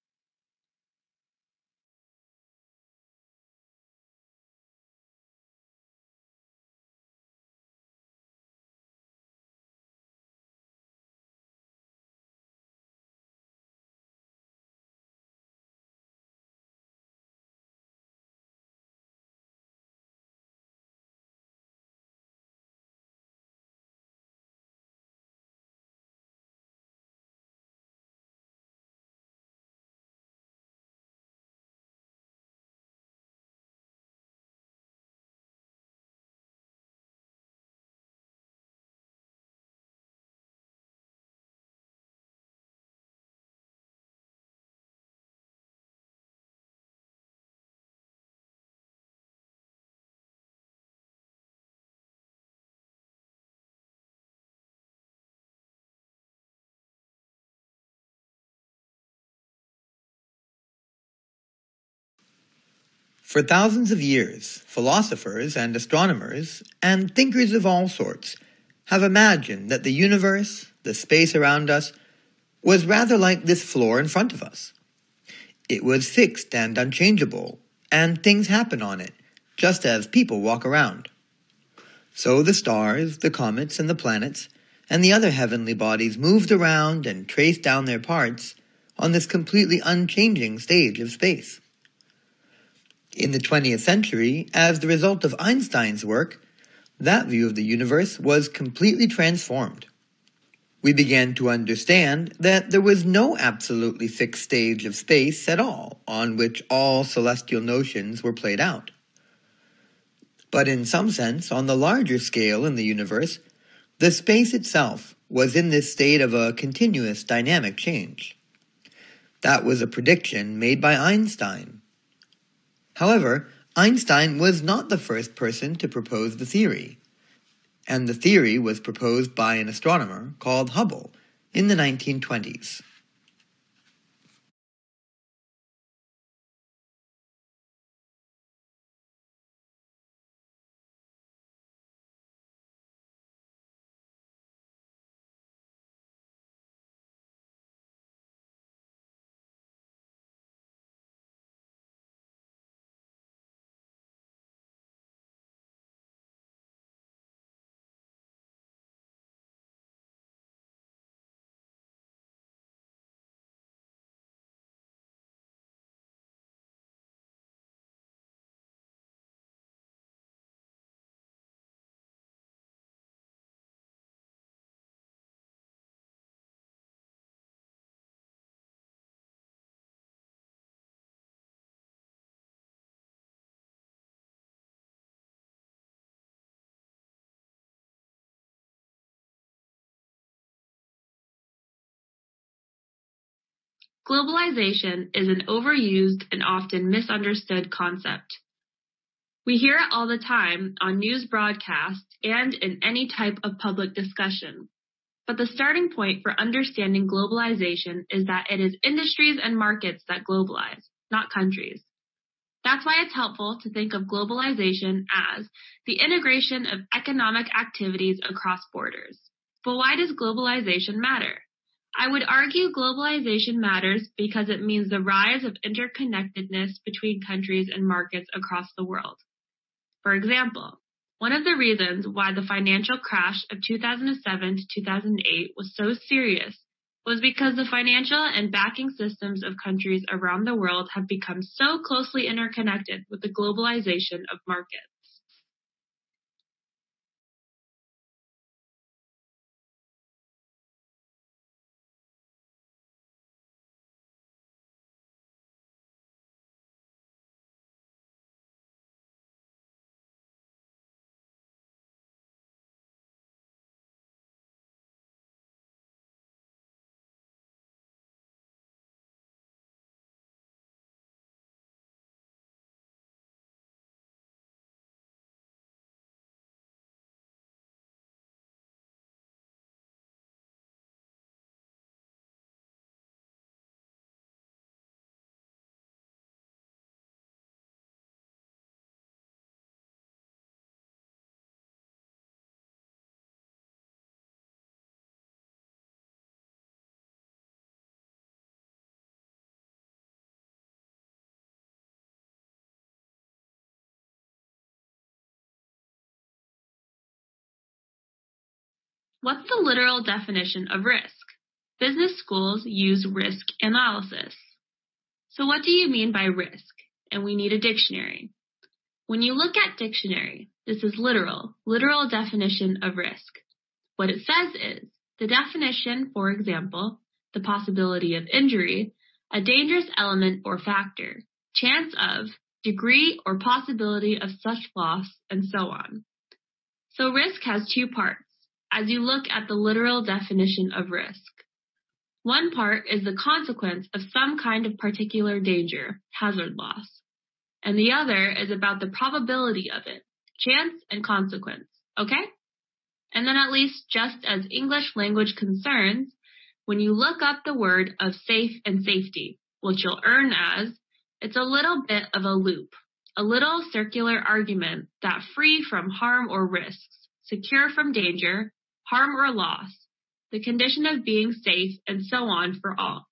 For thousands of years, philosophers and astronomers, and thinkers of all sorts, have imagined that the universe, the space around us, was rather like this floor in front of us. It was fixed and unchangeable, and things happen on it, just as people walk around. So the stars, the comets, and the planets, and the other heavenly bodies moved around and traced down their parts on this completely unchanging stage of space. In the 20th century, as the result of Einstein's work, that view of the universe was completely transformed. We began to understand that there was no absolutely fixed stage of space at all on which all celestial notions were played out. But in some sense, on the larger scale in the universe, the space itself was in this state of a continuous dynamic change. That was a prediction made by Einstein. However, Einstein was not the first person to propose the theory, and the theory was proposed by an astronomer called Hubble in the 1920s. Globalization is an overused and often misunderstood concept. We hear it all the time on news broadcasts and in any type of public discussion. But the starting point for understanding globalization is that it is industries and markets that globalize, not countries. That's why it's helpful to think of globalization as the integration of economic activities across borders. But why does globalization matter? I would argue globalization matters because it means the rise of interconnectedness between countries and markets across the world. For example, one of the reasons why the financial crash of 2007 to 2008 was so serious was because the financial and banking systems of countries around the world have become so closely interconnected with the globalization of markets. What's the literal definition of risk? Business schools use risk analysis. So what do you mean by risk? And we need a dictionary. When you look at dictionary, this is literal definition of risk. What it says is, the definition, for example, the possibility of injury, a dangerous element or factor, chance of, degree or possibility of such loss, and so on. So risk has two parts, as you look at the literal definition of risk. One part is the consequence of some kind of particular danger, hazard loss, and the other is about the probability of it, chance and consequence, okay? And then at least just as English language concerns, when you look up the word of safe and safety, what you'll earn as, it's a little bit of a loop. a little circular argument that free from harm or risks, secure from danger, harm or loss, the condition of being safe, and so on for all.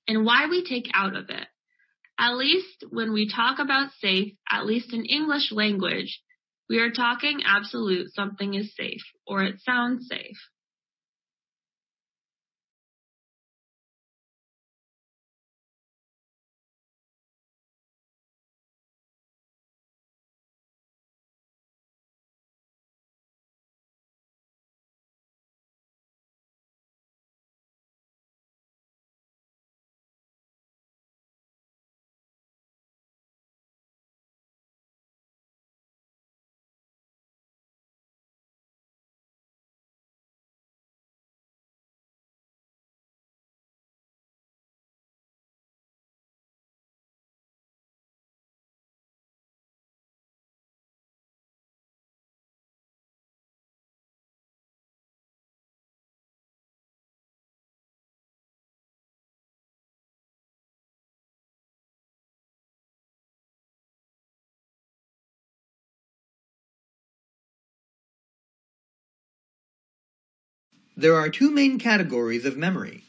And why we take out of it. At least when we talk about safe, at least in English language, we are talking absolute something is safe, or it sounds safe. There are two main categories of memory.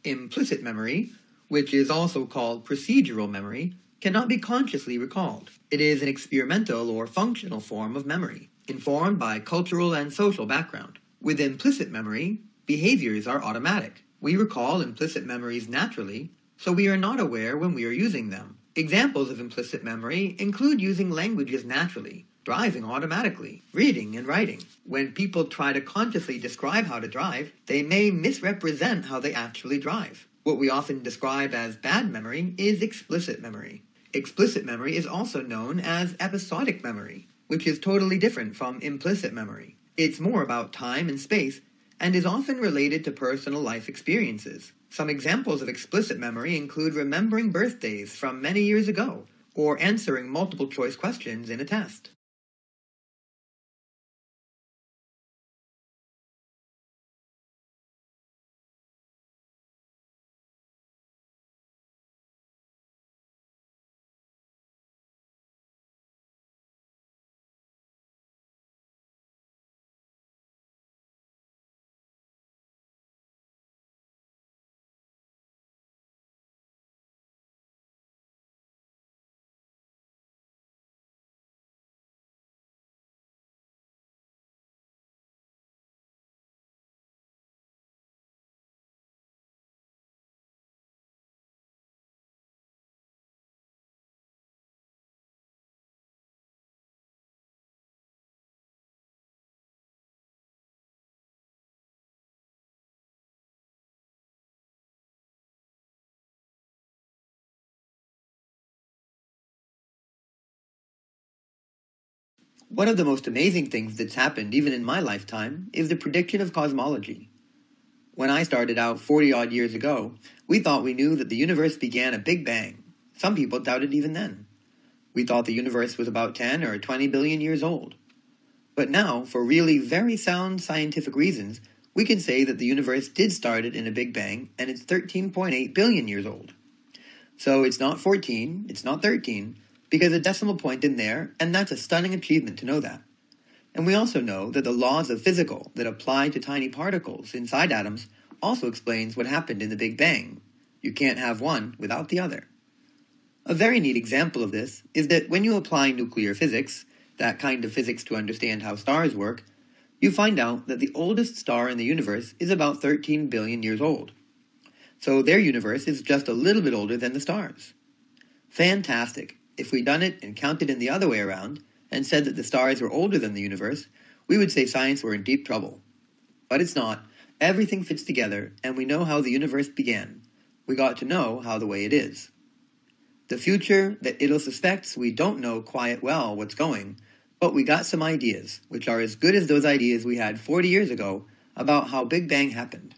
Implicit memory, which is also called procedural memory, cannot be consciously recalled. It is an experimental or functional form of memory, informed by cultural and social background. With implicit memory, behaviors are automatic. We recall implicit memories naturally, so we are not aware when we are using them. Examples of implicit memory include using languages naturally, driving automatically, reading and writing. When people try to consciously describe how to drive, they may misrepresent how they actually drive. What we often describe as bad memory is explicit memory. Explicit memory is also known as episodic memory, which is totally different from implicit memory. It's more about time and space, and is often related to personal life experiences. Some examples of explicit memory include remembering birthdays from many years ago, or answering multiple choice questions in a test. One of the most amazing things that's happened even in my lifetime is the prediction of cosmology. When I started out 40-odd years ago, we thought we knew that the universe began a Big Bang. Some people doubted even then. We thought the universe was about 10 or 20 billion years old. But now, for really very sound scientific reasons, we can say that the universe did start it in a Big Bang, and it's 13.8 billion years old. So it's not 14, it's not 13, because a decimal point in there, and that's a stunning achievement to know that. And we also know that the laws of physics that apply to tiny particles inside atoms also explains what happened in the Big Bang. You can't have one without the other. A very neat example of this is that when you apply nuclear physics, that kind of physics to understand how stars work, you find out that the oldest star in the universe is about 13 billion years old. So their universe is just a little bit older than the stars. Fantastic. If we'd done it and counted in the other way around, and said that the stars were older than the universe, we would say science were in deep trouble. But it's not. Everything fits together, and we know how the universe began. We got to know how the way it is. The future that it'll suspects we don't know quite well what's going, but we got some ideas, which are as good as those ideas we had 40 years ago about how Big Bang happened.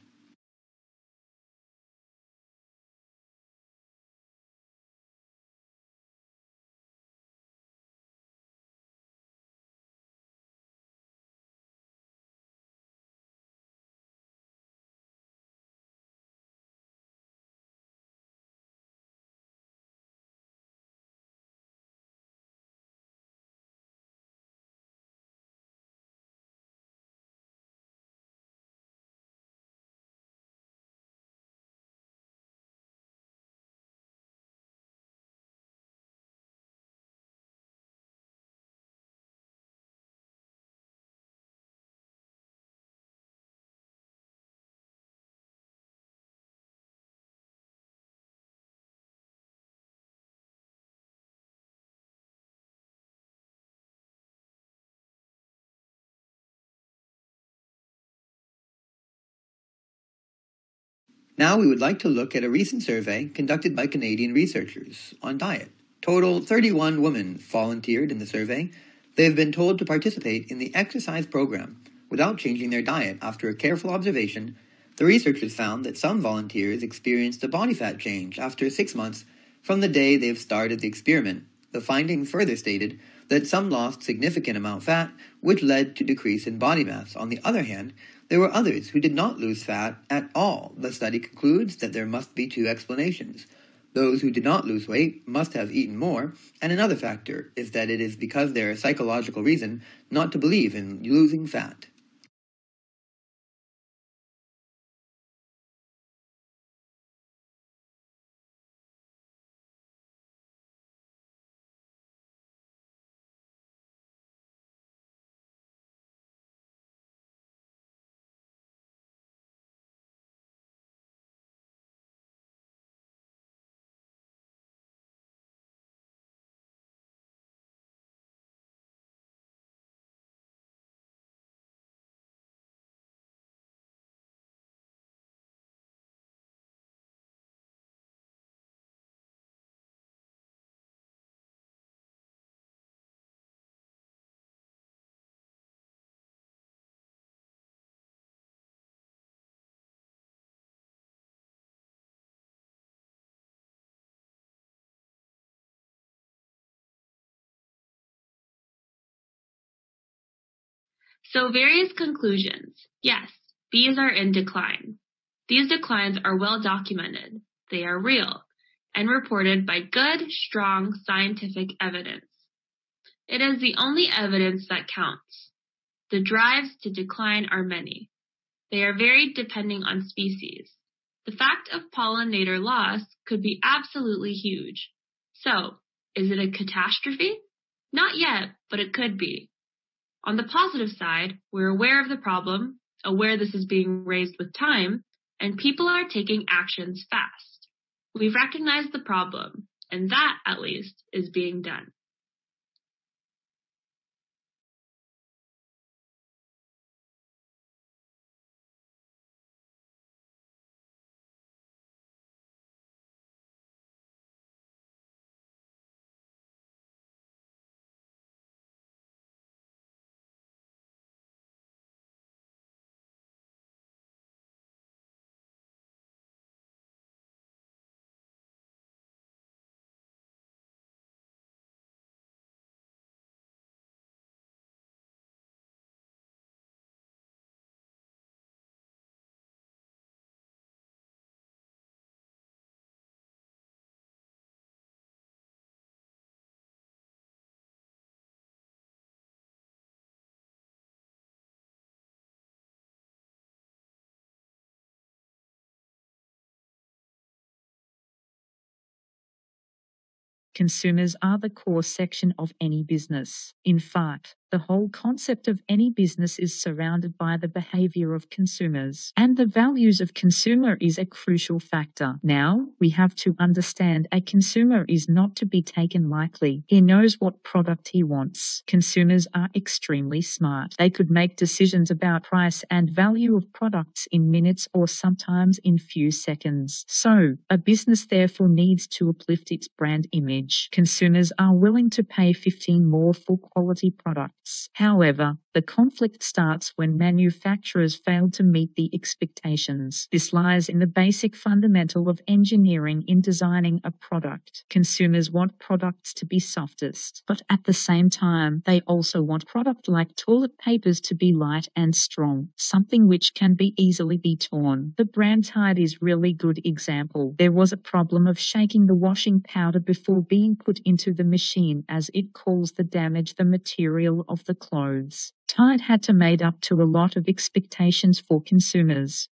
Now we would like to look at a recent survey conducted by Canadian researchers on diet. Total 31 women volunteered in the survey. They have been told to participate in the exercise program without changing their diet. After a careful observation, the researchers found that some volunteers experienced a body fat change after 6 months from the day they have started the experiment. The findings further stated that some lost significant amount of fat, which led to decrease in body mass. On the other hand, there were others who did not lose fat at all. The study concludes that there must be two explanations. Those who did not lose weight must have eaten more, and another factor is that it is because there is psychological reason not to believe in losing fat. So various conclusions. Yes, bees are in decline. These declines are well documented. They are real and reported by good, strong scientific evidence. It is the only evidence that counts. The drives to decline are many. They are varied depending on species. The fact of pollinator loss could be absolutely huge. So, is it a catastrophe? Not yet, but it could be. On the positive side, we're aware of the problem, aware this is being raised with time, and people are taking actions fast. We've recognized the problem, and that, at least, is being done. Consumers are the core section of any business. In fact, the whole concept of any business is surrounded by the behavior of consumers, and the values of consumer is a crucial factor. Now, we have to understand a consumer is not to be taken lightly. He knows what product he wants. Consumers are extremely smart. They could make decisions about price and value of products in minutes or sometimes in few seconds. So, a business therefore needs to uplift its brand image. Consumers are willing to pay 15 more for quality products. However, the conflict starts when manufacturers fail to meet the expectations. This lies in the basic fundamental of engineering in designing a product. Consumers want products to be softest, but at the same time, they also want product like toilet papers to be light and strong, something which can be easily be torn. The brand Tide is really good example. There was a problem of shaking the washing powder before being put into the machine as it caused the damage the material of the clothes. Tide had to made up to a lot of expectations for consumers.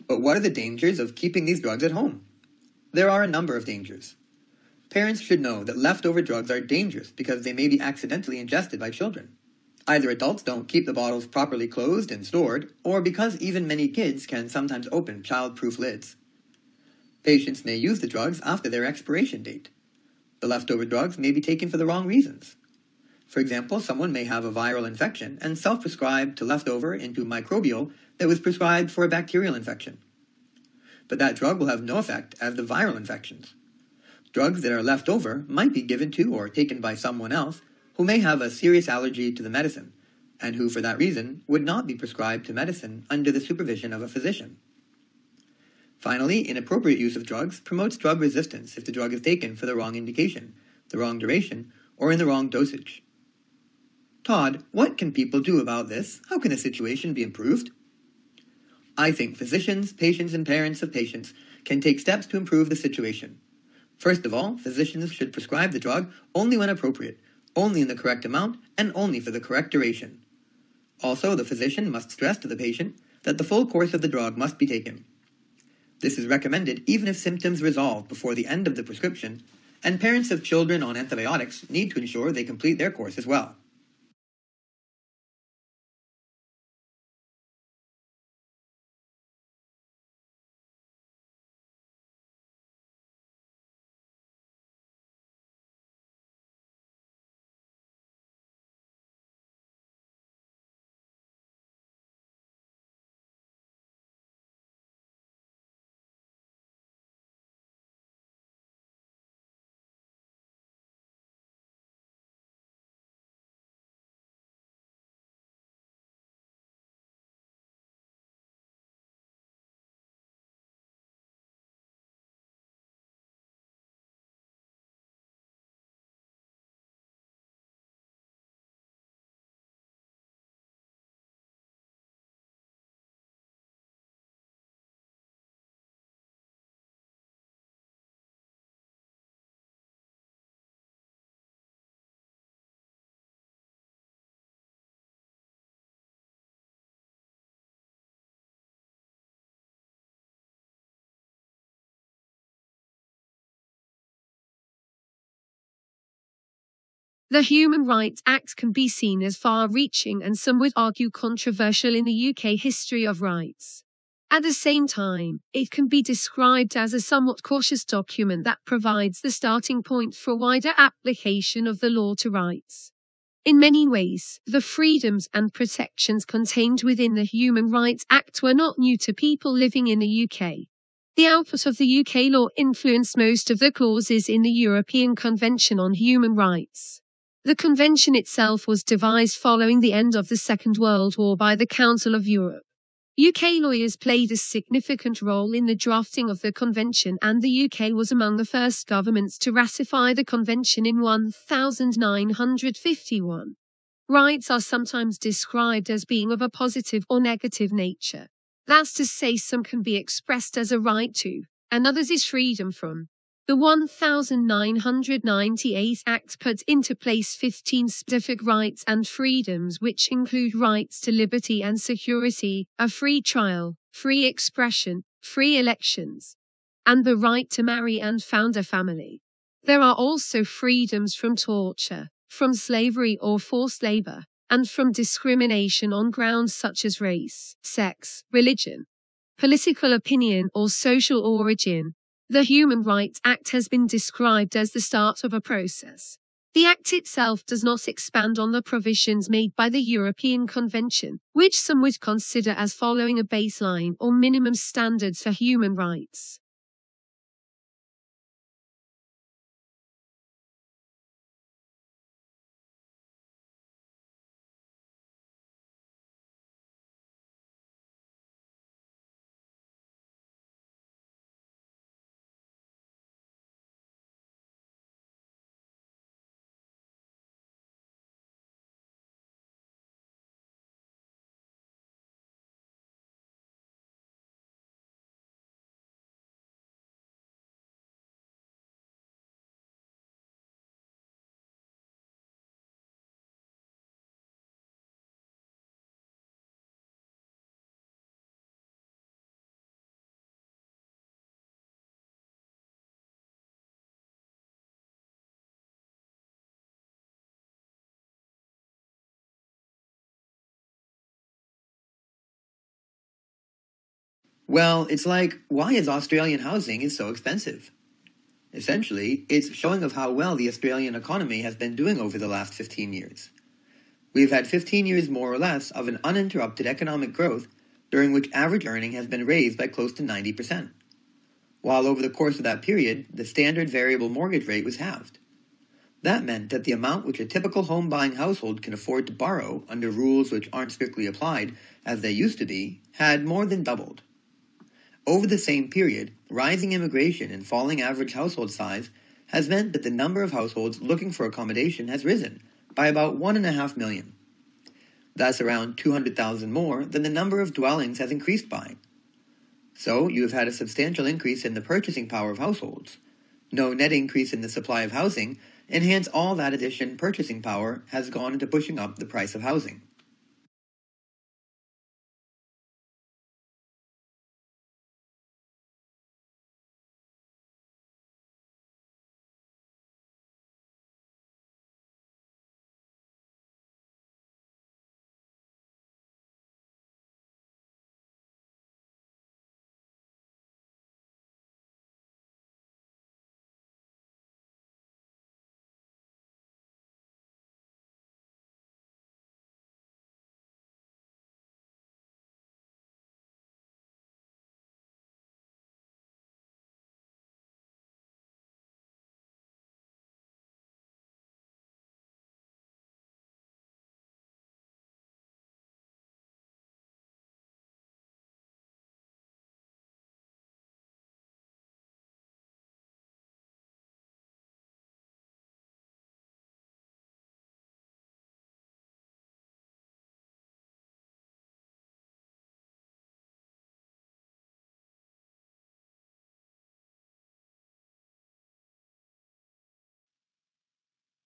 But what are the dangers of keeping these drugs at home? There are a number of dangers. Parents should know that leftover drugs are dangerous because they may be accidentally ingested by children. Either adults don't keep the bottles properly closed and stored, or because even many kids can sometimes open child-proof lids. Patients may use the drugs after their expiration date. The leftover drugs may be taken for the wrong reasons. For example, someone may have a viral infection and self-prescribe to leftover into microbial that was prescribed for a bacterial infection. But that drug will have no effect as the viral infections. Drugs that are left over might be given to or taken by someone else who may have a serious allergy to the medicine, and who for that reason would not be prescribed to medicine under the supervision of a physician. Finally, inappropriate use of drugs promotes drug resistance if the drug is taken for the wrong indication, the wrong duration, or in the wrong dosage. Todd, what can people do about this? How can the situation be improved? I think physicians, patients, and parents of patients can take steps to improve the situation. First of all, physicians should prescribe the drug only when appropriate, only in the correct amount, and only for the correct duration. Also, the physician must stress to the patient that the full course of the drug must be taken. This is recommended even if symptoms resolve before the end of the prescription, and parents of children on antibiotics need to ensure they complete their course as well. The Human Rights Act can be seen as far-reaching and some would argue controversial in the UK history of rights. At the same time, it can be described as a somewhat cautious document that provides the starting point for wider application of the law to rights. In many ways, the freedoms and protections contained within the Human Rights Act were not new to people living in the UK. The output of the UK law influenced most of the clauses in the European Convention on Human Rights. The convention itself was devised following the end of the Second World War by the Council of Europe. UK lawyers played a significant role in the drafting of the convention, and the UK was among the first governments to ratify the convention in 1951. Rights are sometimes described as being of a positive or negative nature. That's to say, some can be expressed as a right to, and others is freedom from. The 1998 Act put into place 15 specific rights and freedoms, which include rights to liberty and security, a free trial, free expression, free elections, and the right to marry and found a family. There are also freedoms from torture, from slavery or forced labor, and from discrimination on grounds such as race, sex, religion, political opinion, or social origin. The Human Rights Act has been described as the start of a process. The Act itself does not expand on the provisions made by the European Convention, which some would consider as following a baseline or minimum standards for human rights. Well, it's like, why is Australian housing so expensive? Essentially, it's showing of how well the Australian economy has been doing over the last 15 years. We've had 15 years more or less of an uninterrupted economic growth during which average earning has been raised by close to 90%. While over the course of that period, the standard variable mortgage rate was halved. That meant that the amount which a typical home-buying household can afford to borrow under rules which aren't strictly applied, as they used to be, had more than doubled. Over the same period, rising immigration and falling average household size has meant that the number of households looking for accommodation has risen by about 1.5 million. That's around 200,000 more than the number of dwellings has increased by. So you have had a substantial increase in the purchasing power of households. No net increase in the supply of housing, and hence all that addition purchasing power has gone into pushing up the price of housing.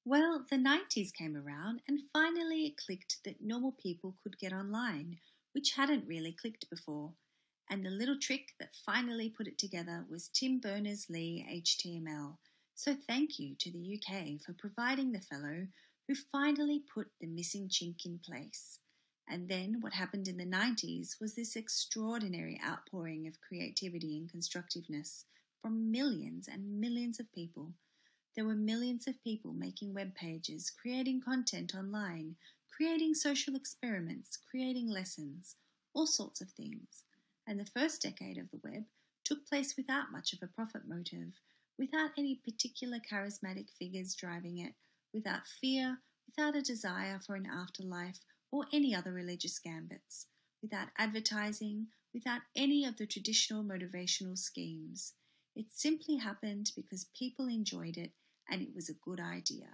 Well, the 90s came around and finally it clicked that normal people could get online, which hadn't really clicked before. And the little trick that finally put it together was Tim Berners-Lee HTML. So thank you to the UK for providing the fellow who finally put the missing chink in place. And then what happened in the 90s was this extraordinary outpouring of creativity and constructiveness from millions and millions of people. There were millions of people making web pages, creating content online, creating social experiments, creating lessons, all sorts of things. And the first decade of the web took place without much of a profit motive, without any particular charismatic figures driving it, without fear, without a desire for an afterlife or any other religious gambits, without advertising, without any of the traditional motivational schemes. It simply happened because people enjoyed it and it was a good idea.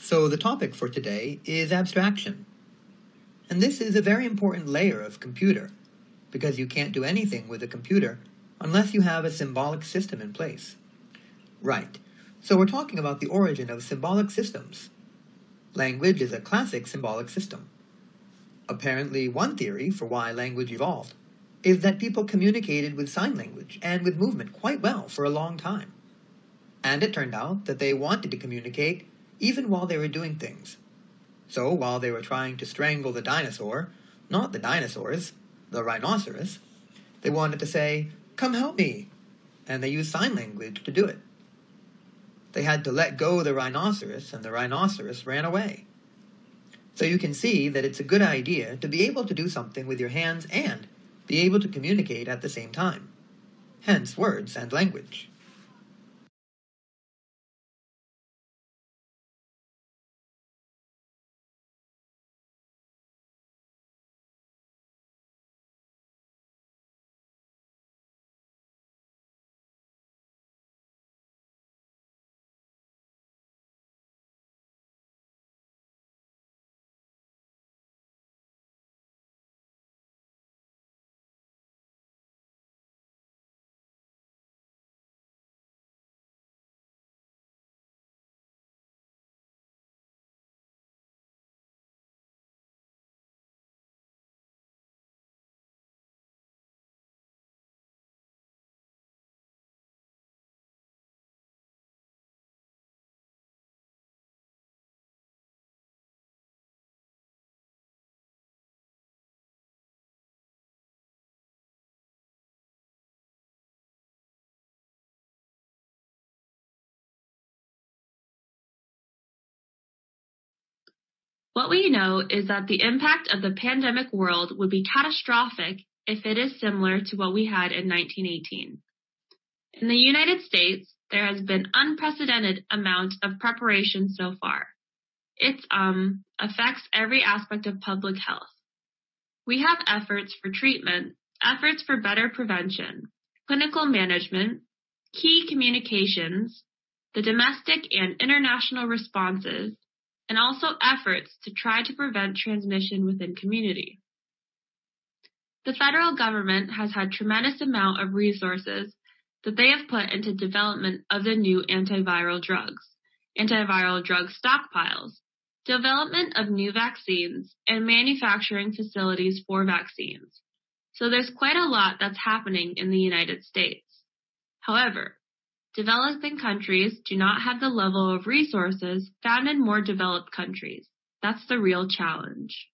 So the topic for today is abstraction. And this is a very important layer of computer, because you can't do anything with a computer unless you have a symbolic system in place. Right, so we're talking about the origin of symbolic systems. Language is a classic symbolic system. Apparently, one theory for why language evolved is that people communicated with sign language and with movement quite well for a long time. And it turned out that they wanted to communicate even while they were doing things. So while they were trying to strangle the dinosaur, not the dinosaurs, the rhinoceros, They wanted to say, "Come help me," and they used sign language to do it. They had to let go the rhinoceros, and the rhinoceros ran away. So you can see that it's a good idea to be able to do something with your hands and be able to communicate at the same time. Hence words and language. What we know is that the impact of the pandemic world would be catastrophic if it is similar to what we had in 1918. In the United States, there has been unprecedented amount of preparation so far. It affects every aspect of public health. We have efforts for treatment, efforts for better prevention, clinical management, key communications, the domestic and international responses, and also efforts to try to prevent transmission within community. The federal government has had tremendous amount of resources that they have put into development of the new antiviral drug stockpiles, development of new vaccines, and manufacturing facilities for vaccines. So there's quite a lot that's happening in the United States. However, developing countries do not have the level of resources found in more developed countries. That's the real challenge.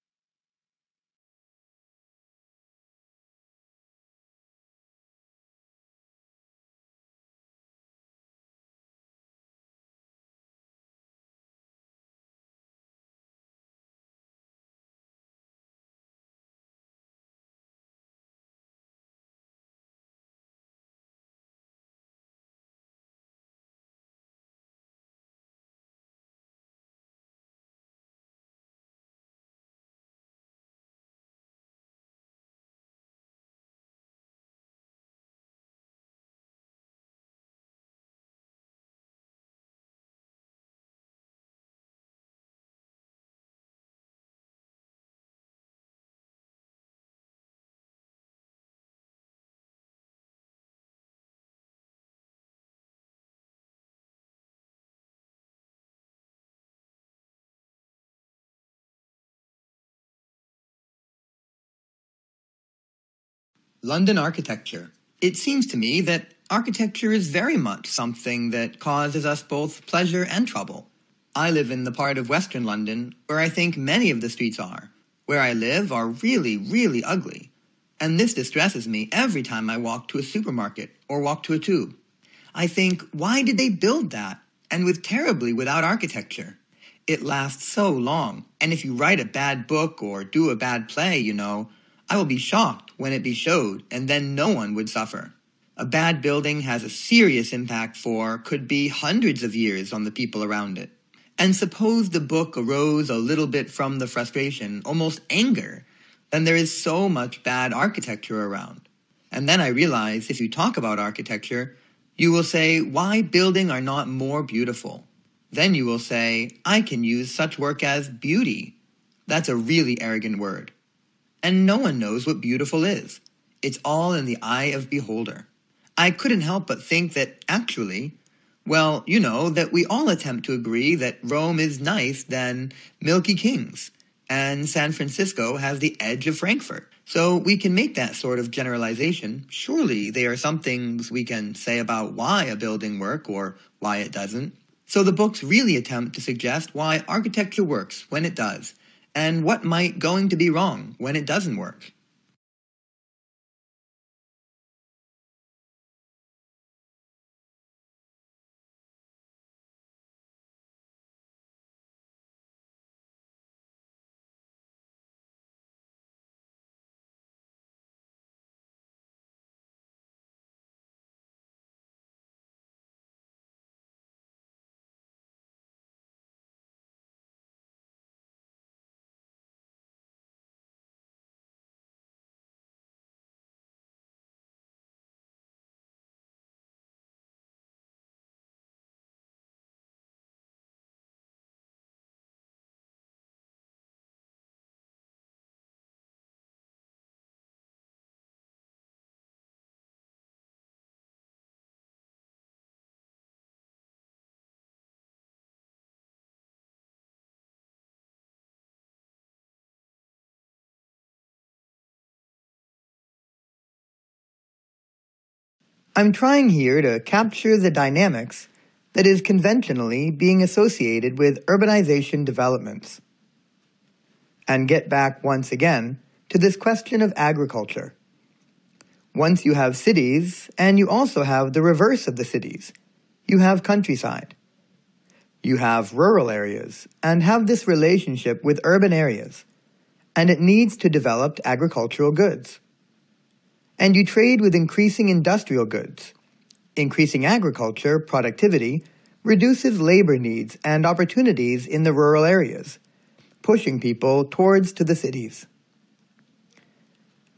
London architecture. It seems to me that architecture is very much something that causes us both pleasure and trouble. I live in the part of Western London where I think many of the streets where I live are really, really ugly. And this distresses me every time I walk to a supermarket or walk to a tube. I think, why did they build that? And without architecture. It lasts so long, and if you write a bad book or do a bad play, I will be shocked when it be showed, and then no one would suffer. A bad building has a serious impact could be hundreds of years on the people around it. And suppose the book arose a little bit from the frustration, almost anger, then there is so much bad architecture around. And then I realize if you talk about architecture, you will say, why buildings are not more beautiful? Then you will say, I can use such work as beauty. That's a really arrogant word. And no one knows what beautiful is. It's all in the eye of beholder. I couldn't help but think that actually, that we all attempt to agree that Rome is nice than Milky Kings, and San Francisco has the edge of Frankfurt. So we can make that sort of generalization. Surely there are some things we can say about why a building works or why it doesn't. So the books really attempt to suggest why architecture works when it does, and what might going to be wrong when it doesn't work. I'm trying here to capture the dynamics that is conventionally being associated with urbanization developments, and get back once again to this question of agriculture. Once you have cities, and you also have the reverse of the cities, you have countryside. You have rural areas, and have this relationship with urban areas, and it needs to develop agricultural goods. And you trade with increasing industrial goods. Increasing agriculture productivity reduces labor needs and opportunities in the rural areas, pushing people towards to the cities.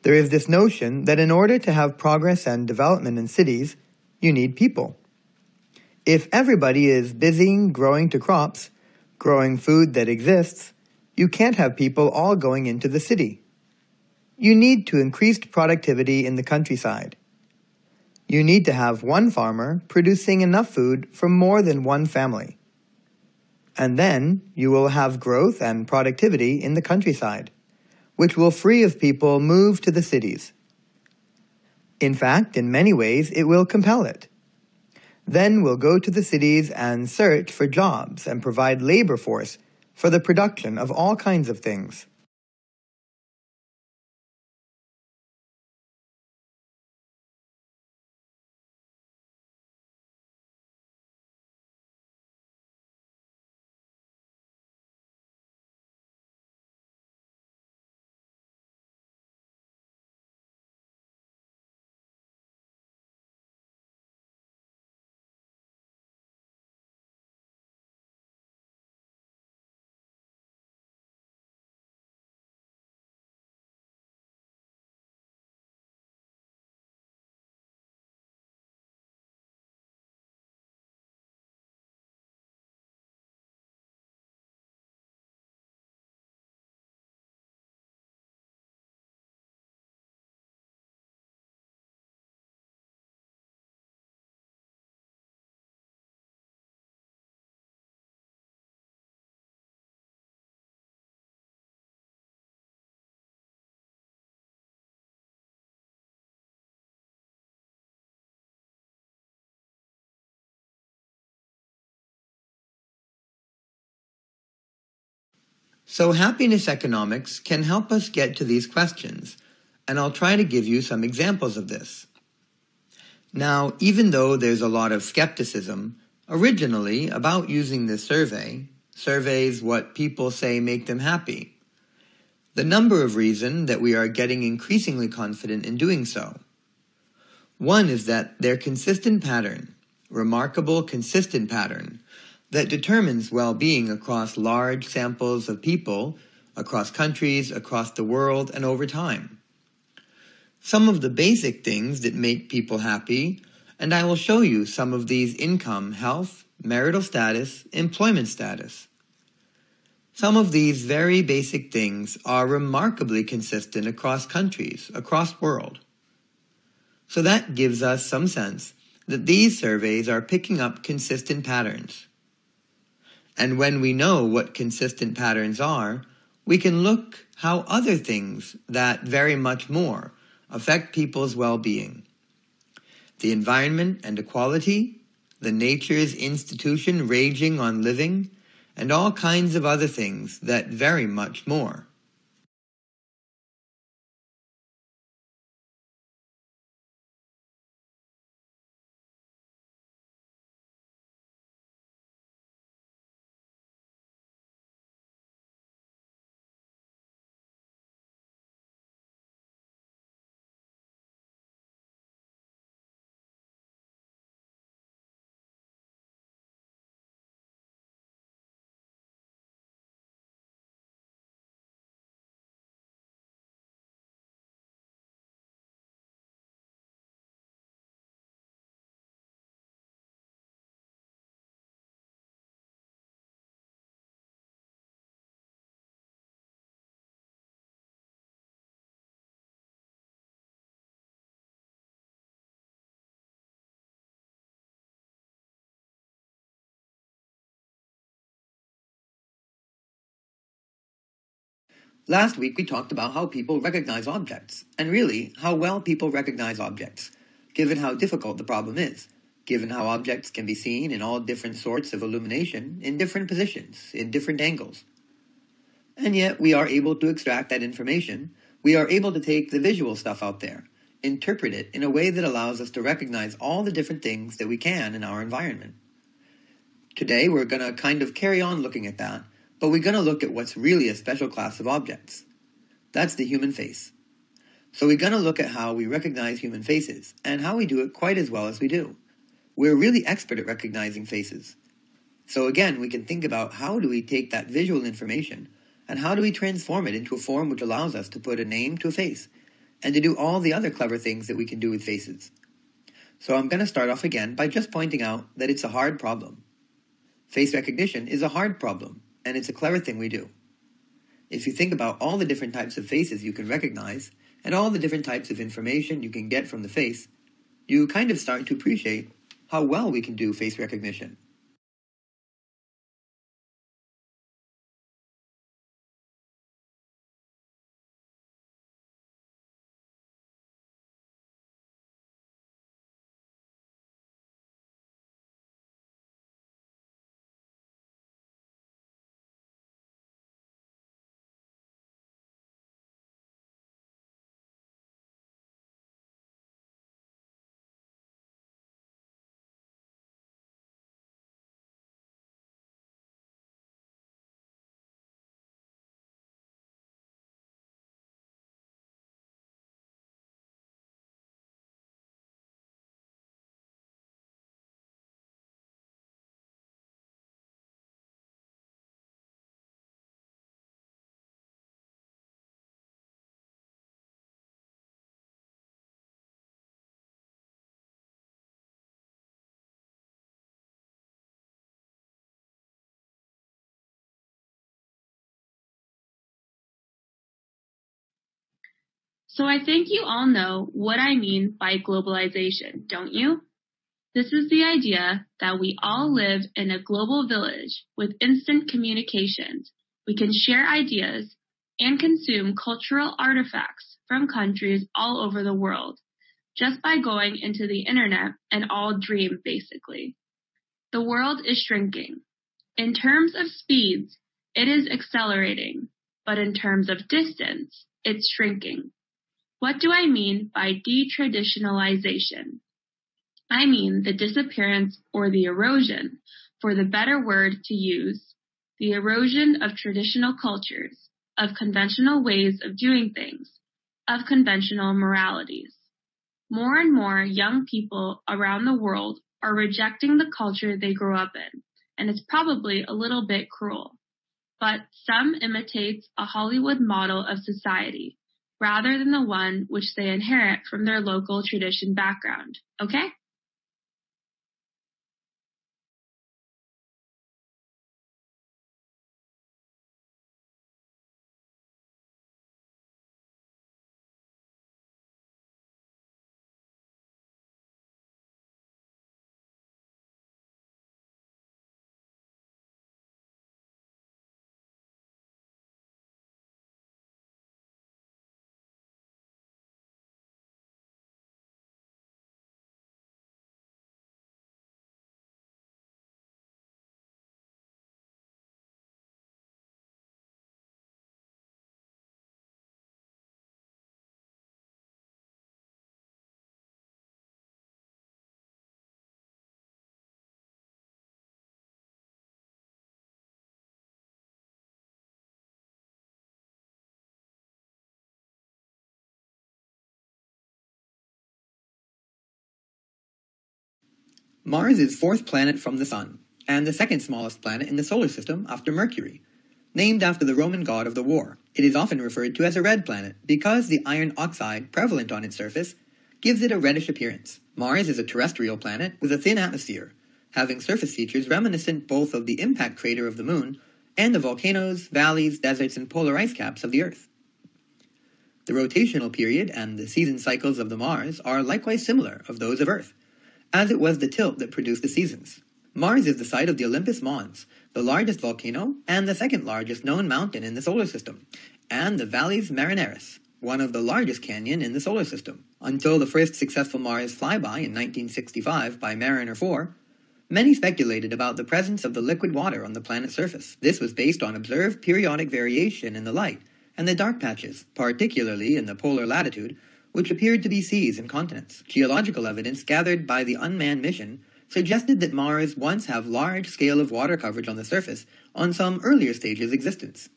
There is this notion that in order to have progress and development in cities, you need people. If everybody is busy growing to crops, growing food that exists, you can't have people all going into the city. You need to increase productivity in the countryside. You need to have one farmer producing enough food for more than one family. And then you will have growth and productivity in the countryside, which will free of people move to the cities. In fact, in many ways, it will compel it. Then we'll go to the cities and search for jobs and provide labor force for the production of all kinds of things. So happiness economics can help us get to these questions, and I'll try to give you some examples of this. Now, even though there's a lot of skepticism originally about using this surveys what people say make them happy, the number of reasons that we are getting increasingly confident in doing so. One is that their consistent pattern, remarkable consistent pattern, that determines well-being across large samples of people, across countries, across the world, and over time. Some of the basic things that make people happy, and I will show you some of these: income, health, marital status, employment status. Some of these very basic things are remarkably consistent across countries, across world. So that gives us some sense that these surveys are picking up consistent patterns. And when we know what consistent patterns are, we can look how other things that very much more affect people's well-being. The environment and equality, the nature's institution raging on living, and all kinds of other things that very much more. Last week we talked about how people recognize objects, and really how well people recognize objects. given how difficult the problem is, given how objects can be seen in all different sorts of illumination, in different positions, in different angles. And yet we are able to extract that information. We are able to take the visual stuff out there, interpret it in a way that allows us to recognize all the different things that we can in our environment. Today we're going to kind of carry on looking at that, but we're going to look at what's really a special class of objects. That's the human face. So we're going to look at how we recognize human faces, and how we do it quite as well as we do. We're really expert at recognizing faces. So again, we can think about how do we take that visual information, and how do we transform it into a form which allows us to put a name to a face, and to do all the other clever things that we can do with faces. So I'm going to start off again by just pointing out that it's a hard problem. Face recognition is a hard problem, and it's a clever thing we do. If you think about all the different types of faces you can recognize, and all the different types of information you can get from the face, you kind of start to appreciate how well we can do face recognition. So I think you all know what I mean by globalization, don't you? This is the idea that we all live in a global village with instant communications. We can share ideas and consume cultural artifacts from countries all over the world just by going into the internet and all dream, basically. The world is shrinking. In terms of speeds, it is accelerating, but in terms of distance, it's shrinking. What do I mean by detraditionalization? I mean the disappearance or the erosion, for the better word to use, the erosion of traditional cultures, of conventional ways of doing things, of conventional moralities. More and more young people around the world are rejecting the culture they grew up in, and it's probably a little bit cruel. But some imitates a Hollywood model of society, rather than the one which they inherit from their local tradition background, okay? Mars is fourth planet from the Sun, and the second smallest planet in the solar system after Mercury. Named after the Roman god of the war, it is often referred to as a red planet because the iron oxide prevalent on its surface gives it a reddish appearance. Mars is a terrestrial planet with a thin atmosphere, having surface features reminiscent both of the impact crater of the Moon and the volcanoes, valleys, deserts, and polar ice caps of the Earth. The rotational period and the season cycles of the Mars are likewise similar of those of Earth, as it was the tilt that produced the seasons. Mars is the site of the Olympus Mons, the largest volcano and the second largest known mountain in the solar system, and the Valles Marineris, one of the largest canyon in the solar system. Until the first successful Mars flyby in 1965 by Mariner 4, many speculated about the presence of the liquid water on the planet's surface. This was based on observed periodic variation in the light and the dark patches, particularly in the polar latitude, which appeared to be seas and continents. Geological evidence gathered by the unmanned mission suggested that Mars once had large scale of water coverage on the surface on some earlier stages of existence.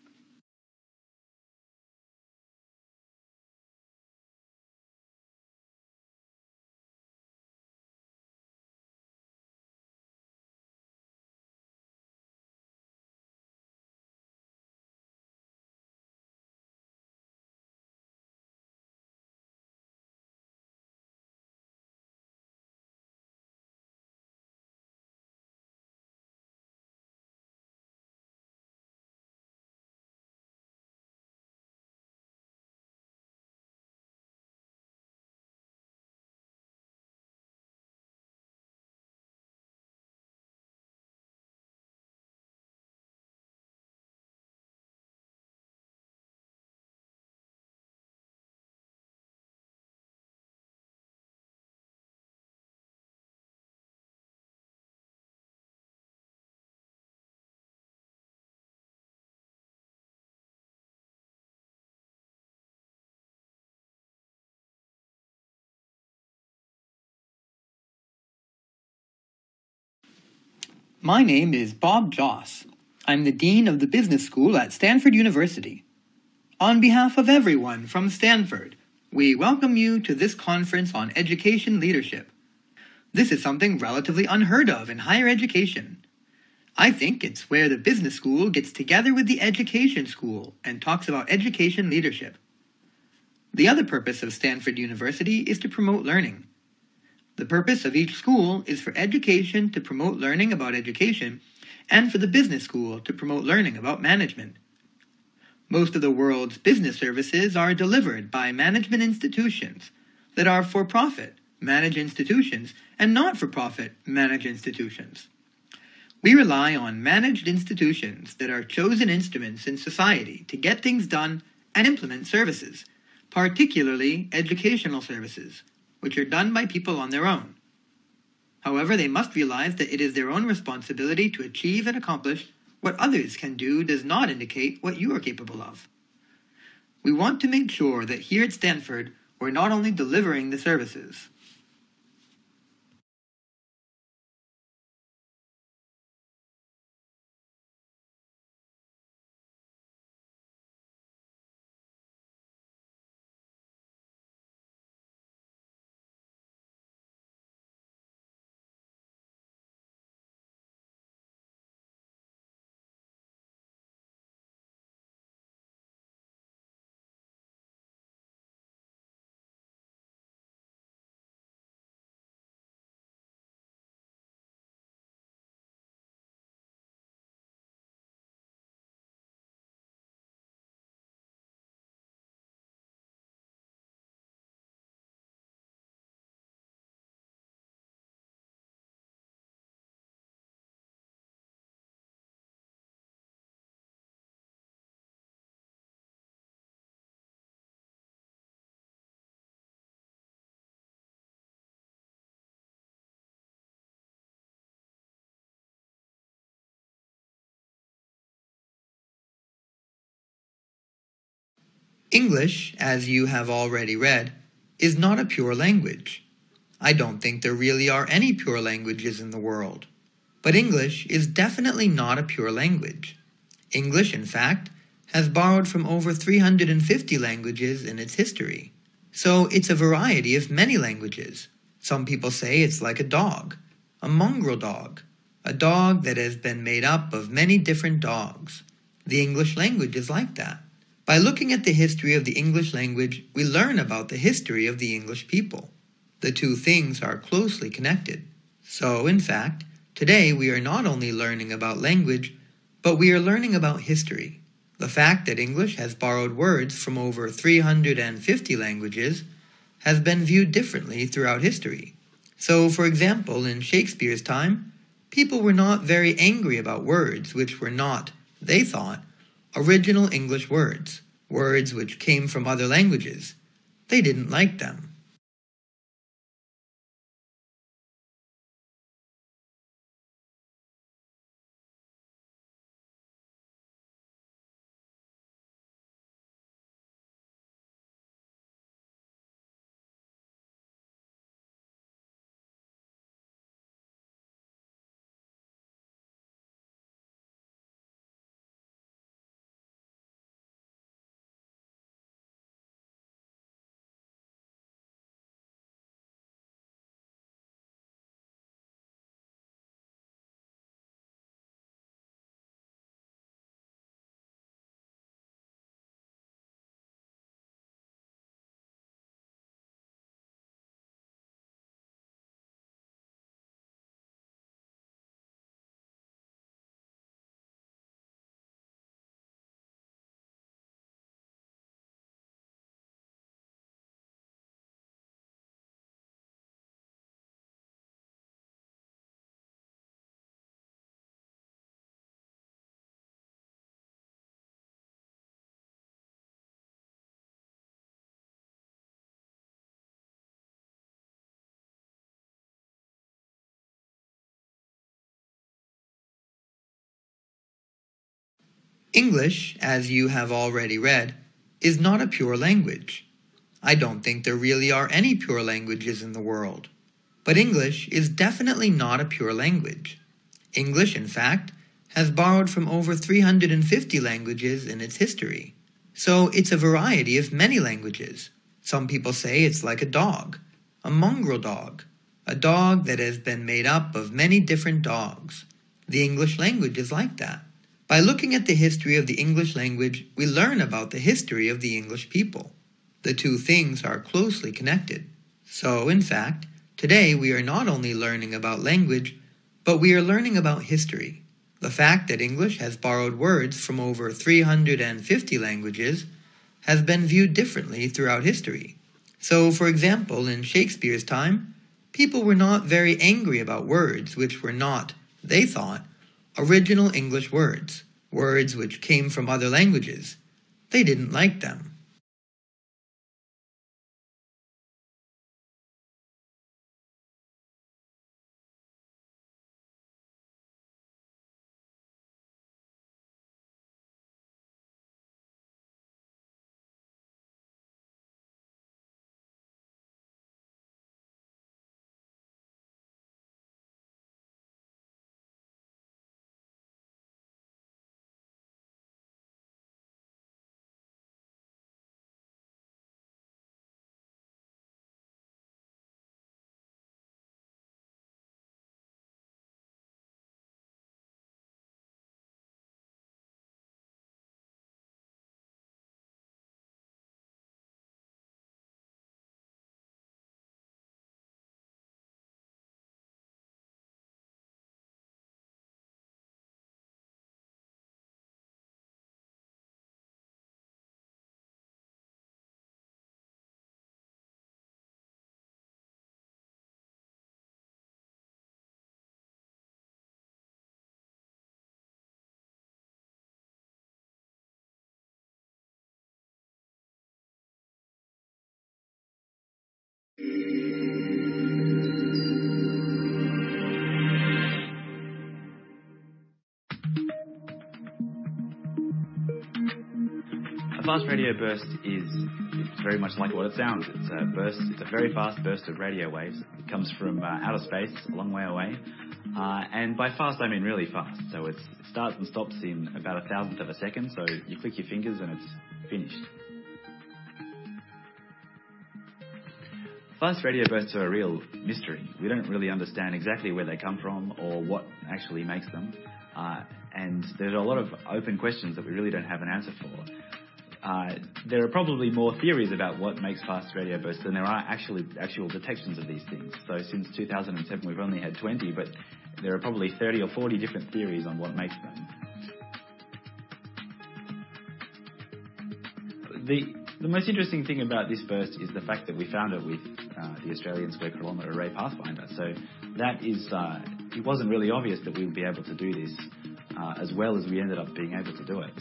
My name is Bob Joss. I'm the Dean of the Business School at Stanford University. On behalf of everyone from Stanford, we welcome you to this conference on education leadership. This is something relatively unheard of in higher education. I think it's where the business school gets together with the education school and talks about education leadership. The other purpose of Stanford University is to promote learning. The purpose of each school is for education to promote learning about education and for the business school to promote learning about management. Most of the world's business services are delivered by management institutions that are for-profit managed institutions and not-for-profit managed institutions. We rely on managed institutions that are chosen instruments in society to get things done and implement services, particularly educational services, which are done by people on their own. However, they must realize that it is their own responsibility to achieve and accomplish what others can do does not indicate what you are capable of. We want to make sure that here at Stanford, we're not only delivering the services. English, as you have already read, is not a pure language. I don't think there really are any pure languages in the world. But English is definitely not a pure language. English, in fact, has borrowed from over 350 languages in its history. So it's a variety of many languages. Some people say it's like a dog, a mongrel dog, a dog that has been made up of many different dogs. The English language is like that. By looking at the history of the English language, we learn about the history of the English people. The two things are closely connected. So, in fact, today we are not only learning about language, but we are learning about history. The fact that English has borrowed words from over 350 languages has been viewed differently throughout history. So, for example, in Shakespeare's time, people were not very angry about words which were not, they thought, original English words, words which came from other languages. They didn't like them. English, as you have already read, is not a pure language. I don't think there really are any pure languages in the world. But English is definitely not a pure language. English, in fact, has borrowed from over 350 languages in its history. So it's a variety of many languages. Some people say it's like a dog, a mongrel dog, a dog that has been made up of many different dogs. The English language is like that. By looking at the history of the English language, we learn about the history of the English people. The two things are closely connected. So, in fact, today we are not only learning about language, but we are learning about history. The fact that English has borrowed words from over 350 languages has been viewed differently throughout history. So, for example, in Shakespeare's time, people were not very angry about words which were not, they thought, original English words, words which came from other languages. They didn't like them. A fast radio burst is very much like what it sounds. It's a burst. It's a very fast burst of radio waves. It comes from outer space, a long way away. And by fast, I mean really fast. So it starts and stops in about 1,000th of a second. So you click your fingers and it's finished. Fast radio bursts are a real mystery. We don't really understand exactly where they come from or what actually makes them. And there's a lot of open questions that we really don't have an answer for. There are probably more theories about what makes fast radio bursts than there are actual detections of these things. So since 2007 we've only had 20, but there are probably 30 or 40 different theories on what makes them. The most interesting thing about this burst is the fact that we found it with the Australian Square Kilometre Array Pathfinder. So that is, it wasn't really obvious that we would be able to do this as well as we ended up being able to do it.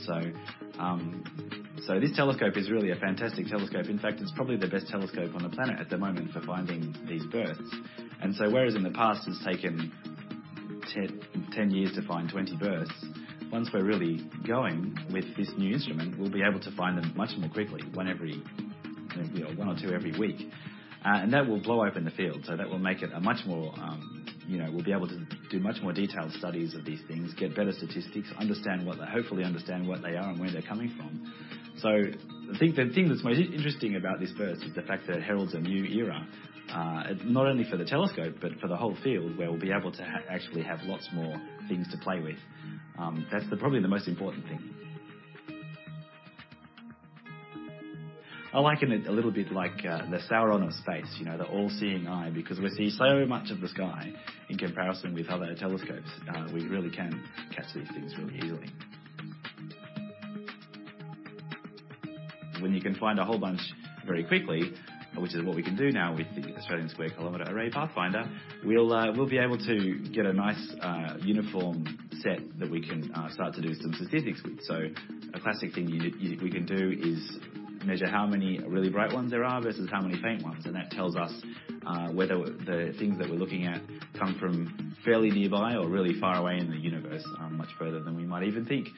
So this telescope is really a fantastic telescope. In fact, it's probably the best telescope on the planet at the moment for finding these bursts. And so whereas in the past it's taken 10 years to find 20 bursts, once we're really going with this new instrument, we'll be able to find them much more quickly, one or two every week. And that will blow open the field. So that will make it a much more, we'll be able to do much more detailed studies of these things, get better statistics, hopefully understand what they are and where they're coming from. So I think the thing that's most interesting about this burst is the fact that it heralds a new era, not only for the telescope, but for the whole field, where we'll be able to actually have lots more things to play with. That's probably the most important thing. I liken it a little bit like the Sauron of space, the all-seeing eye, because we see so much of the sky in comparison with other telescopes. We really can catch these things really easily. When you can find a whole bunch very quickly, which is what we can do now with the Australian Square Kilometre Array Pathfinder, we'll be able to get a nice uniform set that we can start to do some statistics with. So a classic thing we can do is measure how many really bright ones there are versus how many faint ones, and that tells us whether the things that we're looking at come from fairly nearby or really far away in the universe, much further than we might even think.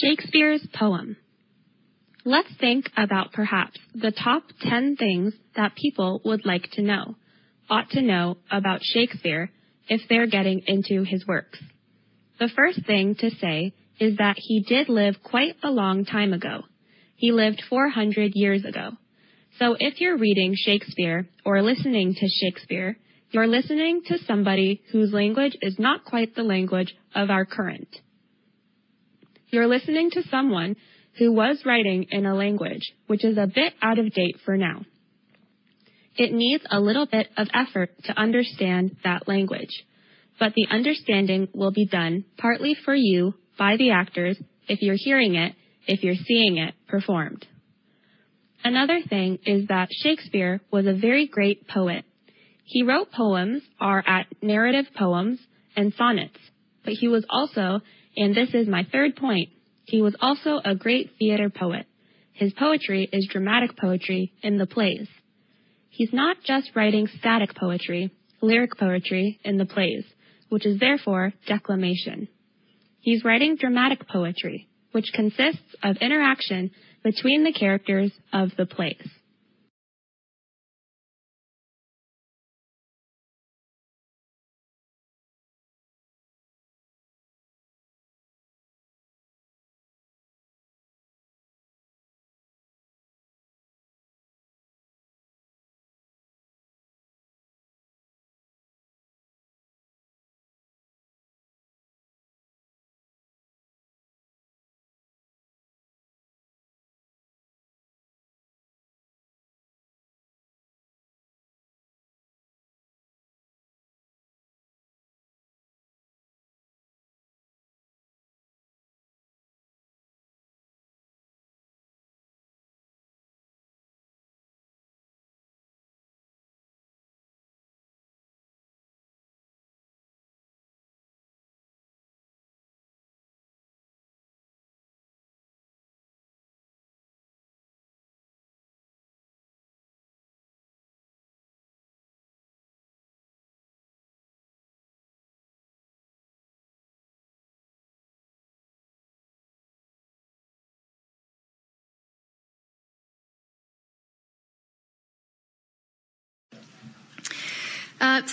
Shakespeare's poem. Let's think about perhaps the top 10 things that people would like to know, ought to know about Shakespeare if they're getting into his works. The first thing to say is that he did live quite a long time ago. He lived 400 years ago. So if you're reading Shakespeare or listening to Shakespeare, you're listening to somebody whose language is not quite the language of our current. You're listening to someone who was writing in a language which is a bit out of date for now. It needs a little bit of effort to understand that language, but the understanding will be done partly for you by the actors if you're hearing it, if you're seeing it performed. Another thing is that Shakespeare was a very great poet. He wrote poems are at narrative poems and sonnets, but he was also, and this is my third point, he was also a great theater poet. His poetry is dramatic poetry in the plays. He's not just writing static poetry, lyric poetry in the plays, which is therefore declamation. He's writing dramatic poetry, which consists of interaction between the characters of the plays.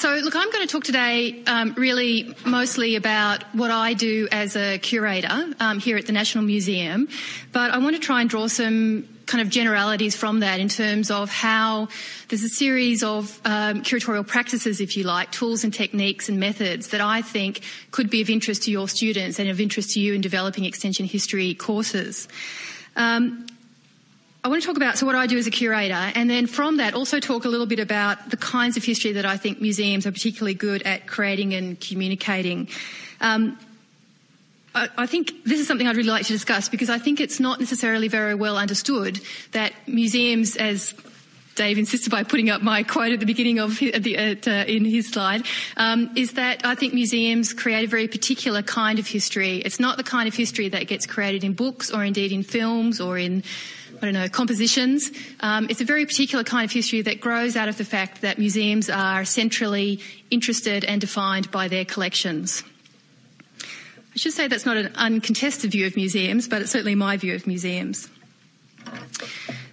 Look, I'm going to talk today really mostly about what I do as a curator here at the National Museum, but I want to try and draw some kind of generalities from that in terms of how there's a series of curatorial practices, if you like, tools and techniques and methods that I think could be of interest to your students and of interest to you in developing extension history courses. I want to talk about what I do as a curator, and then from that also talk a little bit about the kinds of history that I think museums are particularly good at creating and communicating. I think this is something I'd really like to discuss because I think it's not necessarily very well understood that museums, as Dave insisted by putting up my quote at the beginning of in his slide, is that I think museums create a very particular kind of history. It's not the kind of history that gets created in books or indeed in films or in compositions. It's a very particular kind of history that grows out of the fact that museums are centrally interested and defined by their collections. I should say that's not an uncontested view of museums, but it's certainly my view of museums.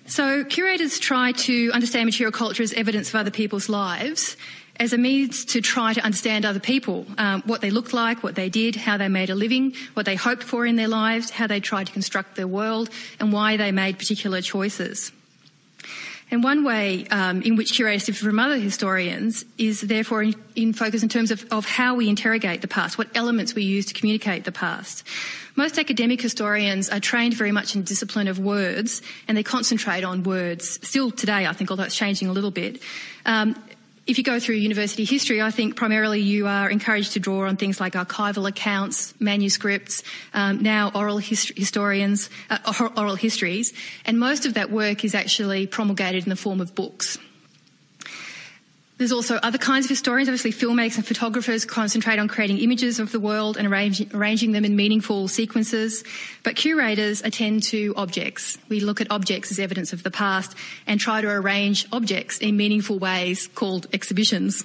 So curators try to understand material culture as evidence of other people's lives as a means to try to understand other people, what they looked like, what they did, how they made a living, what they hoped for in their lives, how they tried to construct their world, and why they made particular choices. And one way in which curators differ from other historians is therefore in focus in terms of how we interrogate the past, what elements we use to communicate the past. Most academic historians are trained very much in the discipline of words, and they concentrate on words. Still today, I think, although it's changing a little bit. If you go through university history, I think primarily you are encouraged to draw on things like archival accounts, manuscripts, now oral histories, and most of that work is actually promulgated in the form of books. There's also other kinds of historians, obviously filmmakers and photographers concentrate on creating images of the world and arranging them in meaningful sequences, but curators attend to objects. We look at objects as evidence of the past and try to arrange objects in meaningful ways called exhibitions.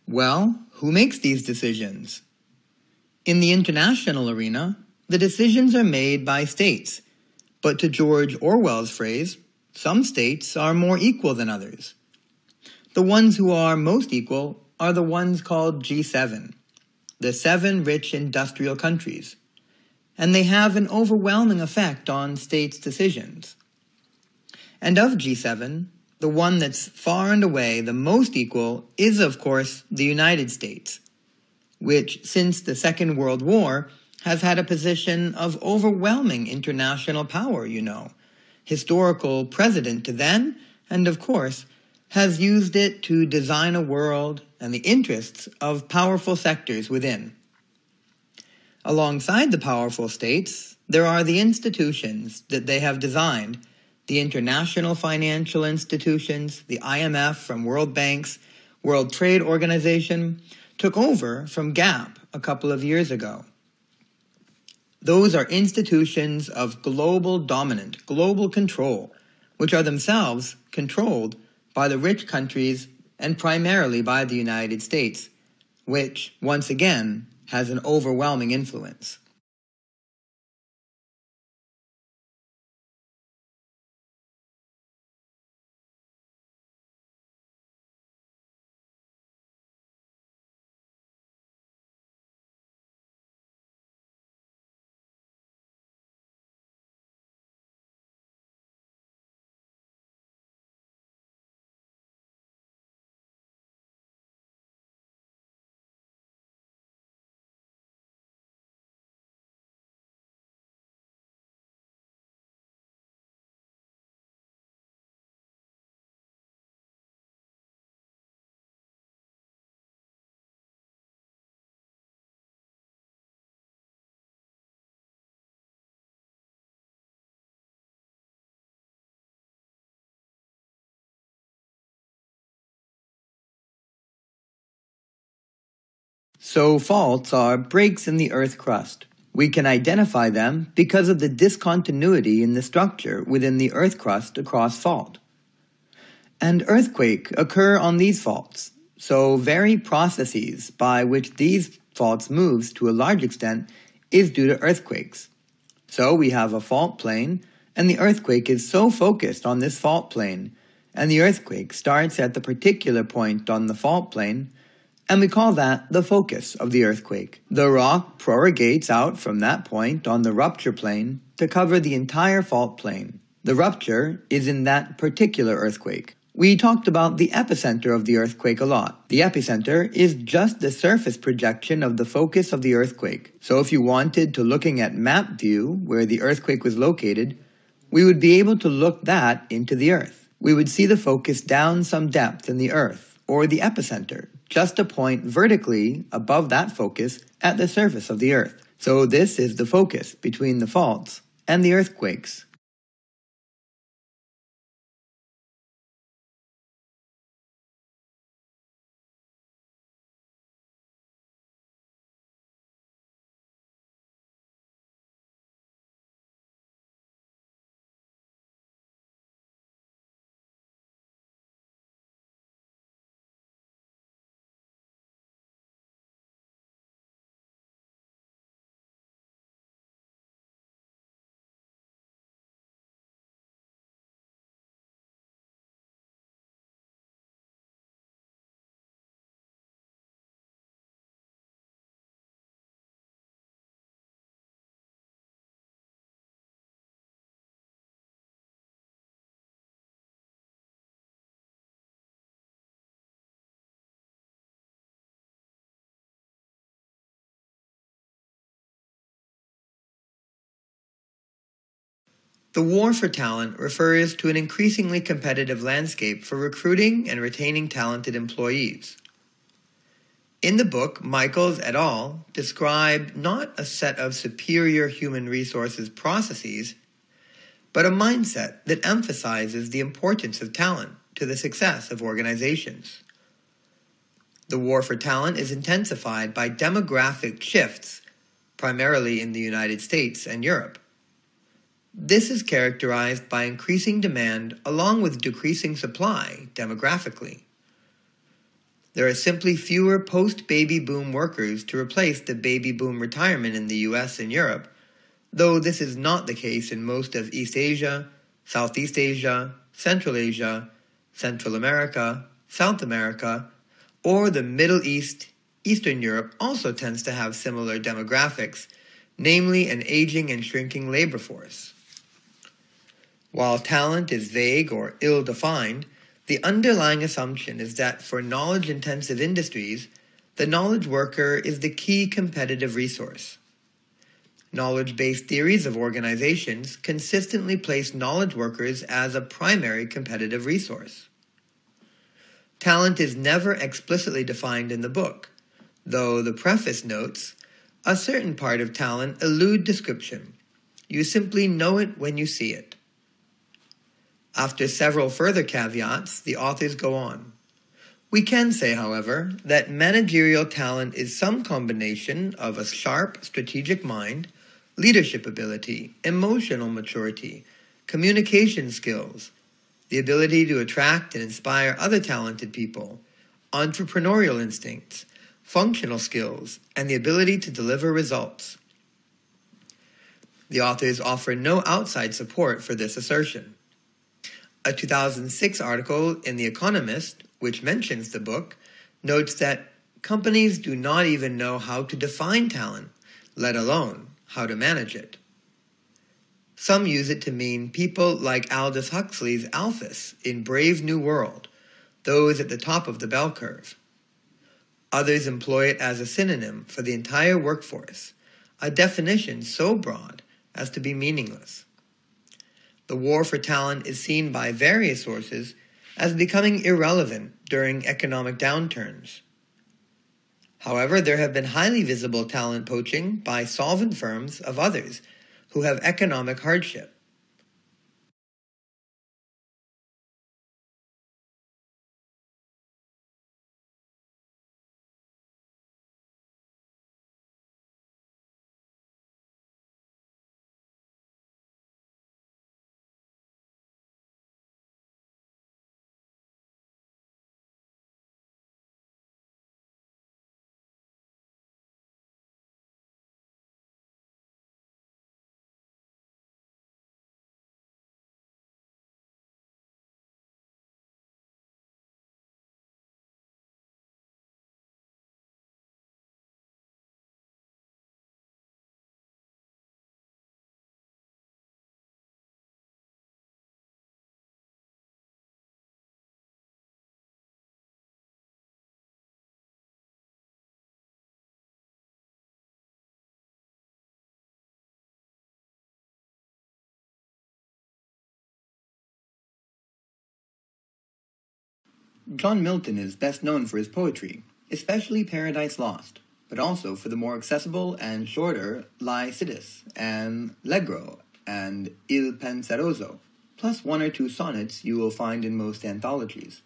Well, who makes these decisions? In the international arena, the decisions are made by states, but to George Orwell's phrase, some states are more equal than others. The ones who are most equal are the ones called G7, the 7 rich industrial countries, and they have an overwhelming effect on states' decisions. And of G7, the one that's far and away the most equal is, of course, the United States, which, since the Second World War, has had a position of overwhelming international power, historical precedent to then, and of course, has used it to design a world and the interests of powerful sectors within. Alongside the powerful states, there are the institutions that they have designed, the international financial institutions, the IMF from World Bank's World Trade Organization, took over from GAP a couple of years ago. Those are institutions of global dominant, global control, which are themselves controlled by the rich countries and primarily by the United States, which, once again, has an overwhelming influence. So faults are breaks in the Earth crust. We can identify them because of the discontinuity in the structure within the Earth crust across fault. And earthquakes occur on these faults, so very processes by which these faults moves to a large extent is due to earthquakes. So we have a fault plane, and the earthquake is so focused on this fault plane, and the earthquake starts at the particular point on the fault plane, and we call that the focus of the earthquake. The rock prorogates out from that point on the rupture plane to cover the entire fault plane. The rupture is in that particular earthquake. We talked about the epicenter of the earthquake a lot. The epicenter is just the surface projection of the focus of the earthquake. So if you wanted to looking at map view where the earthquake was located, we would be able to look that into the earth. We would see the focus down some depth in the earth, or the epicenter, just a point vertically above that focus at the surface of the earth. So this is the focus between the faults and the earthquakes. The war for talent refers to an increasingly competitive landscape for recruiting and retaining talented employees. In the book, Michaels et al. Describe not a set of superior human resources processes, but a mindset that emphasizes the importance of talent to the success of organizations. The war for talent is intensified by demographic shifts, primarily in the United States and Europe. This is characterized by increasing demand along with decreasing supply demographically. There are simply fewer post-baby boom workers to replace the baby boom retirement in the US and Europe, though this is not the case in most of East Asia, Southeast Asia, Central Asia, Central America, South America, or the Middle East. Eastern Europe also tends to have similar demographics, namely an aging and shrinking labor force. While talent is vague or ill-defined, the underlying assumption is that for knowledge-intensive industries, the knowledge worker is the key competitive resource. Knowledge-based theories of organizations consistently place knowledge workers as a primary competitive resource. Talent is never explicitly defined in the book, though the preface notes, a certain part of talent elude description. You simply know it when you see it. After several further caveats, the authors go on. We can say, however, that managerial talent is some combination of a sharp, strategic mind, leadership ability, emotional maturity, communication skills, the ability to attract and inspire other talented people, entrepreneurial instincts, functional skills, and the ability to deliver results. The authors offer no outside support for this assertion. A 2006 article in The Economist, which mentions the book, notes that companies do not even know how to define talent, let alone how to manage it. Some use it to mean people like Aldous Huxley's alphas in Brave New World, those at the top of the bell curve. Others employ it as a synonym for the entire workforce, a definition so broad as to be meaningless. The war for talent is seen by various sources as becoming irrelevant during economic downturns. However, there have been highly visible talent poaching by solvent firms of others who have economic hardship. John Milton is best known for his poetry, especially Paradise Lost, but also for the more accessible and shorter Lycidas and L'Allegro and Il Penseroso, plus one or two sonnets you will find in most anthologies.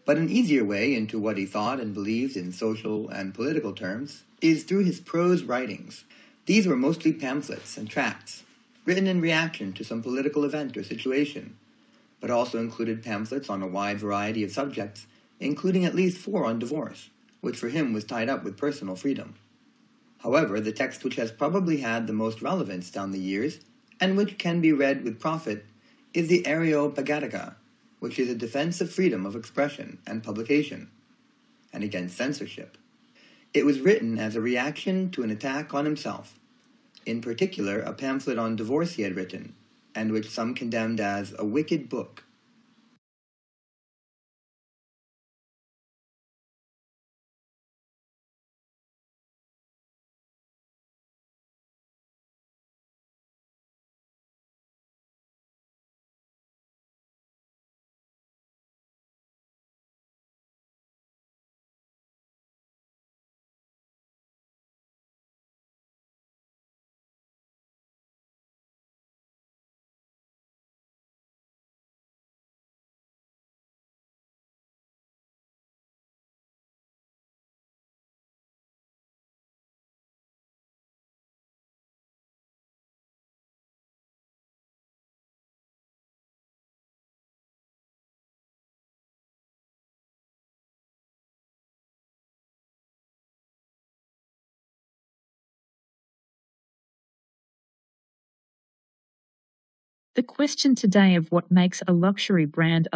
But an easier way into what he thought and believed in social and political terms is through his prose writings. These were mostly pamphlets and tracts, written in reaction to some political event or situation, but also included pamphlets on a wide variety of subjects, including at least 4 on divorce, which for him was tied up with personal freedom. However, the text which has probably had the most relevance down the years, and which can be read with profit, is the Areopagitica, which is a defense of freedom of expression and publication, and against censorship. It was written as a reaction to an attack on himself, in particular a pamphlet on divorce he had written, and which some condemned as a wicked book. The question today of what makes a luxury brand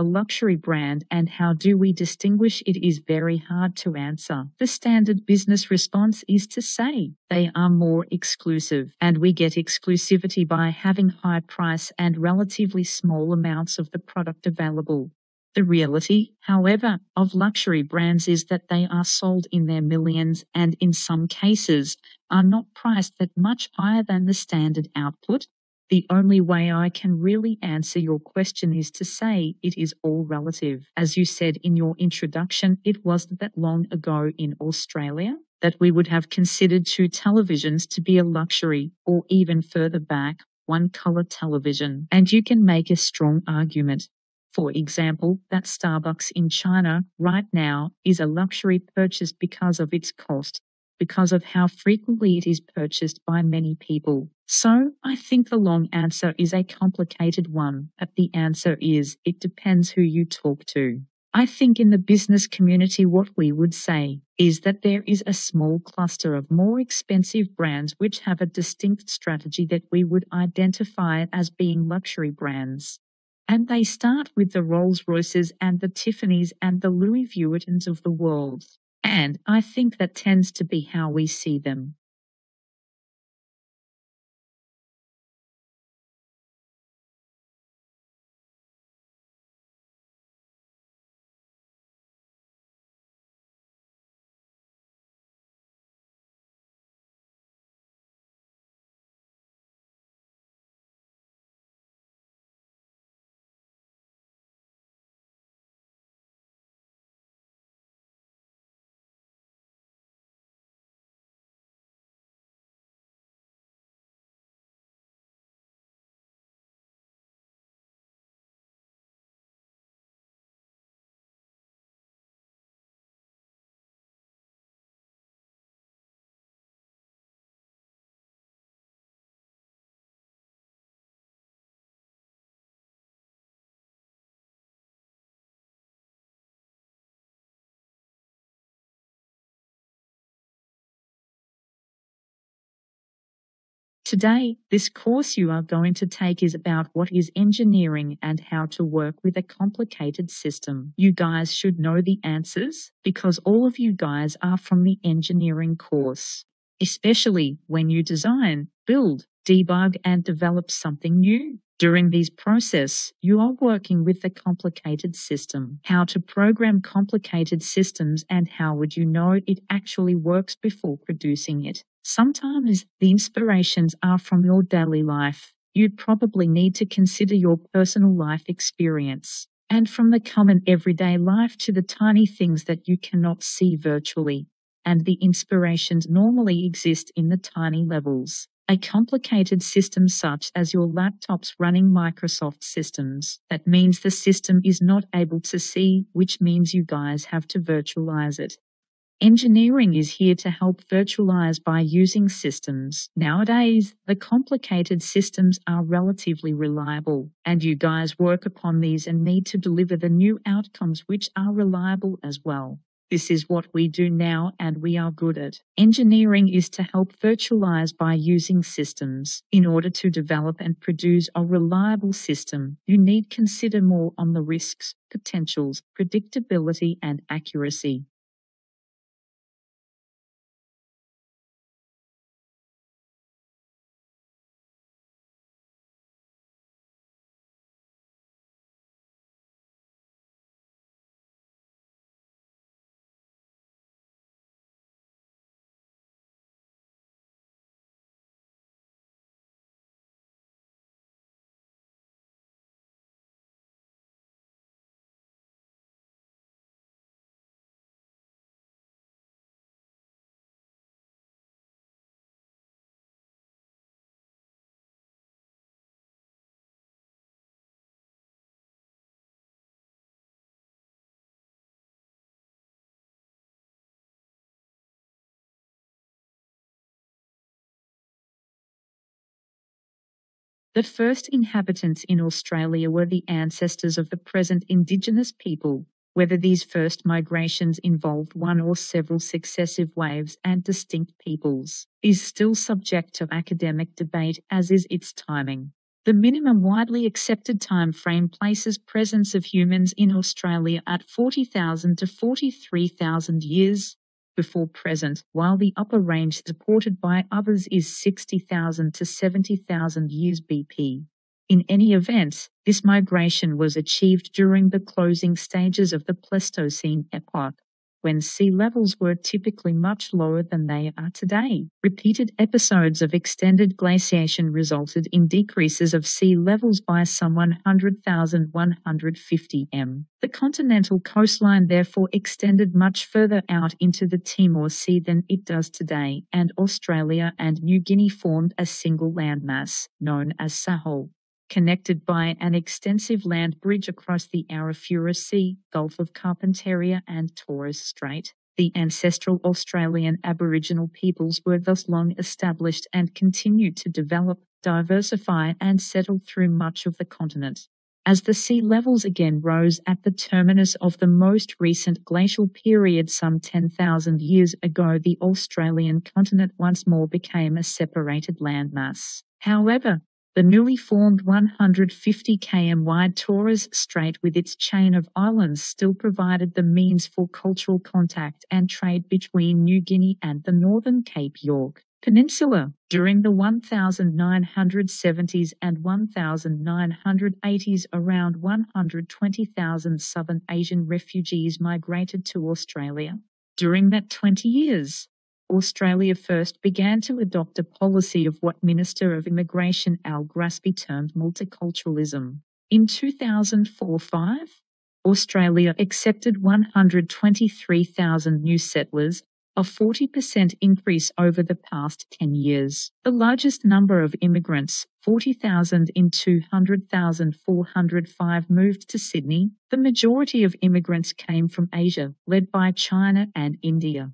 and how do we distinguish it is very hard to answer. The standard business response is to say they are more exclusive, and we get exclusivity by having high price and relatively small amounts of the product available. The reality, however, of luxury brands is that they are sold in their millions and in some cases are not priced that much higher than the standard output. The only way I can really answer your question is to say it is all relative. As you said in your introduction, it wasn't that long ago in Australia that we would have considered 2 televisions to be a luxury, or even further back, 1 color television. And you can make a strong argument. For example, that Starbucks in China right now is a luxury purchase because of its cost, because of how frequently it is purchased by many people. So, I think the long answer is a complicated one, but the answer is, it depends who you talk to. I think in the business community what we would say is that there is a small cluster of more expensive brands which have a distinct strategy that we would identify as being luxury brands. And they start with the Rolls-Royces and the Tiffany's and the Louis Vuittons of the world. And I think that tends to be how we see them. Today, this course you are going to take is about what is engineering and how to work with a complicated system. You guys should know the answers because all of you guys are from the engineering course, especially when you design, build, debug, and develop something new. During this process, you are working with the complicated system. How to program complicated systems and how would you know it actually works before producing it? Sometimes the inspirations are from your daily life. You'd probably need to consider your personal life experience. And from the common everyday life to the tiny things that you cannot see virtually. And the inspirations normally exist in the tiny levels. A complicated system such as your laptops running Microsoft systems. That means the system is not able to see, which means you guys have to virtualize it. Engineering is here to help virtualize by using systems. Nowadays, the complicated systems are relatively reliable, and you guys work upon these and need to deliver the new outcomes which are reliable as well. This is what we do now and we are good at. Engineering is to help virtualize by using systems. In order to develop and produce a reliable system, you need to consider more on the risks, potentials, predictability, and accuracy. The first inhabitants in Australia were the ancestors of the present Indigenous people. Whether these first migrations involved one or several successive waves and distinct peoples is still subject to academic debate, as is its timing. The minimum widely accepted time frame places presence of humans in Australia at 40,000 to 43,000 years before present, while the upper range supported by others is 60,000 to 70,000 years BP. In any event, this migration was achieved during the closing stages of the Pleistocene epoch, when sea levels were typically much lower than they are today. Repeated episodes of extended glaciation resulted in decreases of sea levels by some 100,150 m. The continental coastline therefore extended much further out into the Timor Sea than it does today, and Australia and New Guinea formed a single landmass, known as Sahel, connected by an extensive land bridge across the Arafura Sea, Gulf of Carpentaria and Torres Strait. The ancestral Australian Aboriginal peoples were thus long established and continued to develop, diversify and settle through much of the continent. As the sea levels again rose at the terminus of the most recent glacial period some 10,000 years ago, the Australian continent once more became a separated landmass. However, the newly formed 150 km wide Torres Strait with its chain of islands still provided the means for cultural contact and trade between New Guinea and the northern Cape York Peninsula. During the 1970s and 1980s, around 120,000 Southern Asian refugees migrated to Australia. During that 20 years, Australia first began to adopt a policy of what Minister of Immigration Al Grassby termed multiculturalism. In 2004-05, Australia accepted 123,000 new settlers, a 40% increase over the past 10 years. The largest number of immigrants, 40,000 in 200,405, moved to Sydney. The majority of immigrants came from Asia, led by China and India.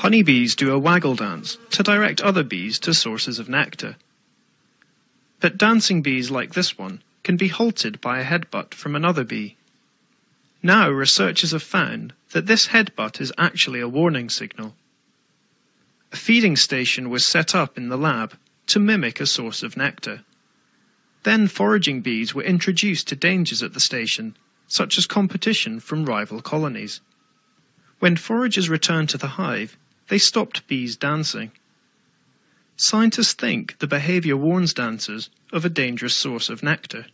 Honeybees do a waggle dance to direct other bees to sources of nectar. But dancing bees like this one can be halted by a headbutt from another bee. Now researchers have found that this headbutt is actually a warning signal. A feeding station was set up in the lab to mimic a source of nectar. Then foraging bees were introduced to dangers at the station, such as competition from rival colonies. When foragers returned to the hive, they stopped bees dancing. Scientists think the behavior warns dancers of a dangerous source of nectar.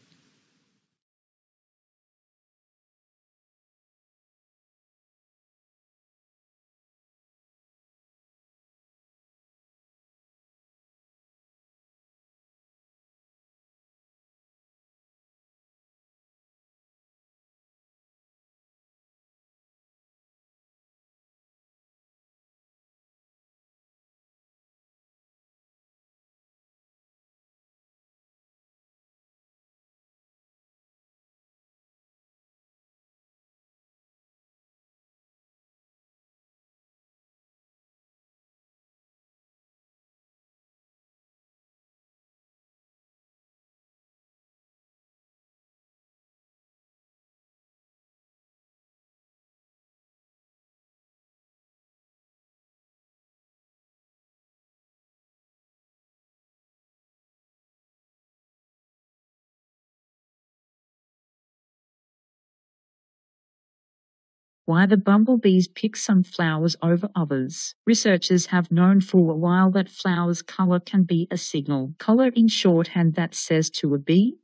Why the bumblebees pick some flowers over others. Researchers have known for a while that flowers' color can be a signal. Color in shorthand that says to a bee,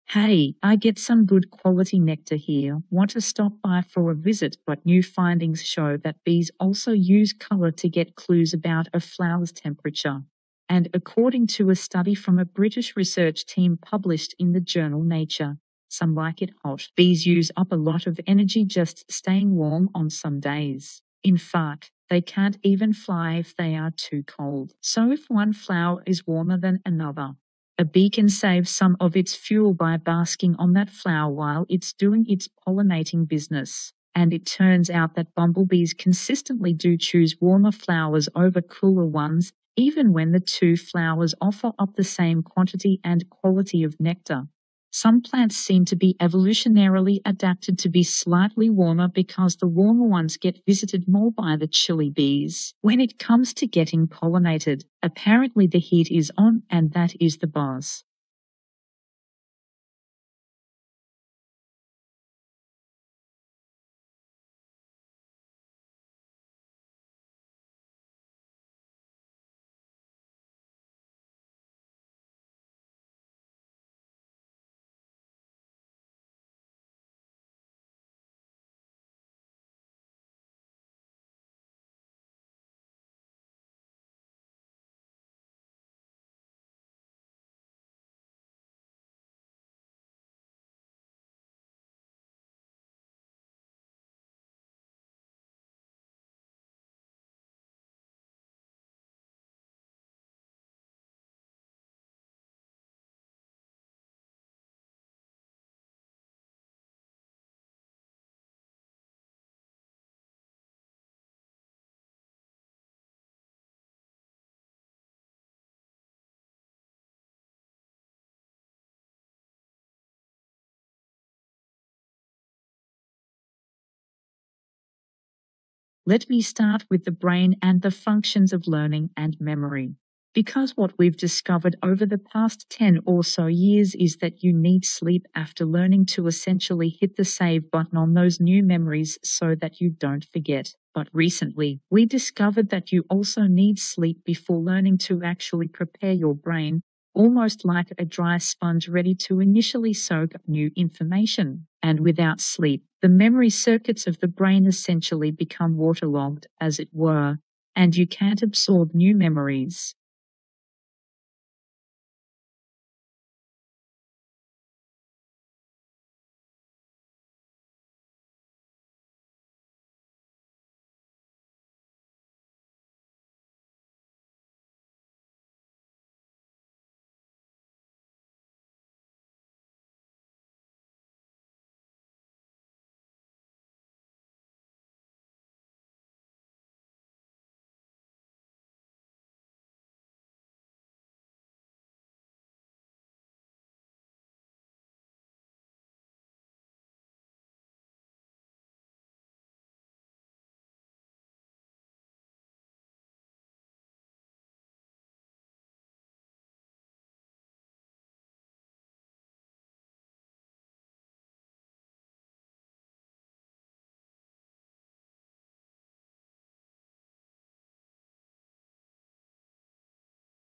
"Hey, I get some good quality nectar here. Want to stop by for a visit?" But new findings show that bees also use color to get clues about a flower's temperature. And according to a study from a British research team published in the journal Nature, some like it hot. Bees use up a lot of energy just staying warm on some days. In fact, they can't even fly if they are too cold. So if one flower is warmer than another, a bee can save some of its fuel by basking on that flower while it's doing its pollinating business. And it turns out that bumblebees consistently do choose warmer flowers over cooler ones, even when the two flowers offer up the same quantity and quality of nectar. Some plants seem to be evolutionarily adapted to be slightly warmer because the warmer ones get visited more by the chilly bees. When it comes to getting pollinated, apparently the heat is on, and that is the boss. Let me start with the brain and the functions of learning and memory. Because what we've discovered over the past 10 or so years is that you need sleep after learning to essentially hit the save button on those new memories so that you don't forget. But recently, we discovered that you also need sleep before learning to actually prepare your brain, almost like a dry sponge ready to initially soak up new information. And without sleep, the memory circuits of the brain essentially become waterlogged, as it were, and you can't absorb new memories.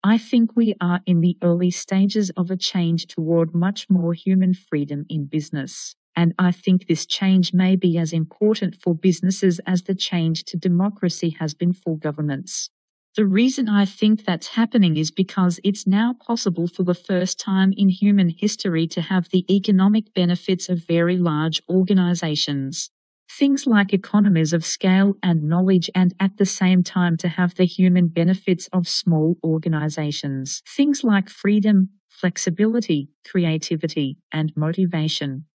I think we are in the early stages of a change toward much more human freedom in business. And I think this change may be as important for businesses as the change to democracy has been for governments. The reason I think that's happening is because it's now possible for the first time in human history to have the economic benefits of very large organizations. Things like economies of scale and knowledge, and at the same time to have the human benefits of small organizations. Things like freedom, flexibility, creativity, and motivation.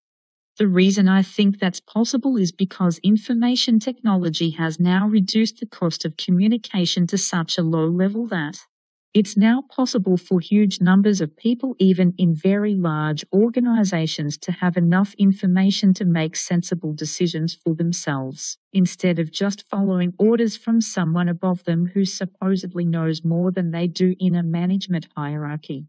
The reason I think that's possible is because information technology has now reduced the cost of communication to such a low level that it's now possible for huge numbers of people, even in very large organizations, to have enough information to make sensible decisions for themselves, instead of just following orders from someone above them who supposedly knows more than they do in a management hierarchy.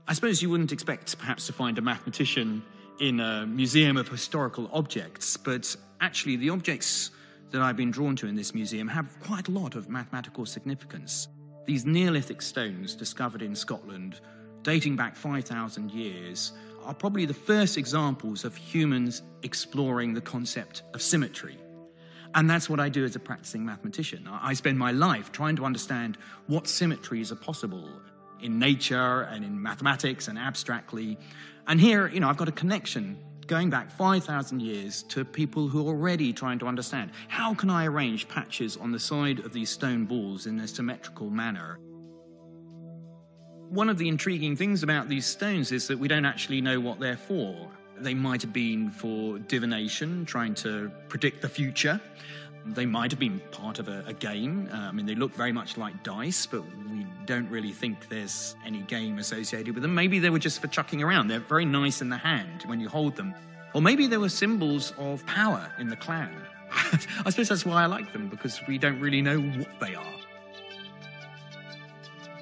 I suppose you wouldn't expect perhaps to find a mathematician in a museum of historical objects, but actually the objects that I've been drawn to in this museum have quite a lot of mathematical significance. These Neolithic stones discovered in Scotland, dating back 5,000 years, are probably the first examples of humans exploring the concept of symmetry. And that's what I do as a practicing mathematician. I spend my life trying to understand what symmetries are possible in nature and in mathematics and abstractly. And here, I've got a connection going back 5,000 years to people who are already trying to understand, how can I arrange patches on the side of these stone balls in a symmetrical manner? One of the intriguing things about these stones is that we don't actually know what they're for. They might have been for divination, trying to predict the future. They might have been part of a game. They look very much like dice, but we don't really think there's any game associated with them. Maybe they were just for chucking around. They're very nice in the hand when you hold them. Or maybe they were symbols of power in the clan. I suppose that's why I like them, because we don't really know what they are.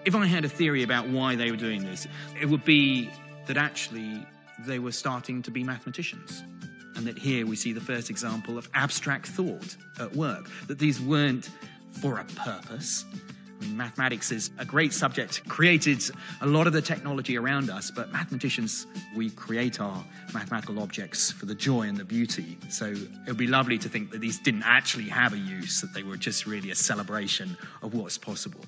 If I had a theory about why they were doing this, it would be that actually they were starting to be mathematicians. And that here we see the first example of abstract thought at work, that these weren't for a purpose. Mathematics is a great subject, created a lot of the technology around us, but mathematicians, we create our mathematical objects for the joy and the beauty. So it would be lovely to think that these didn't actually have a use, that they were just really a celebration of what's possible.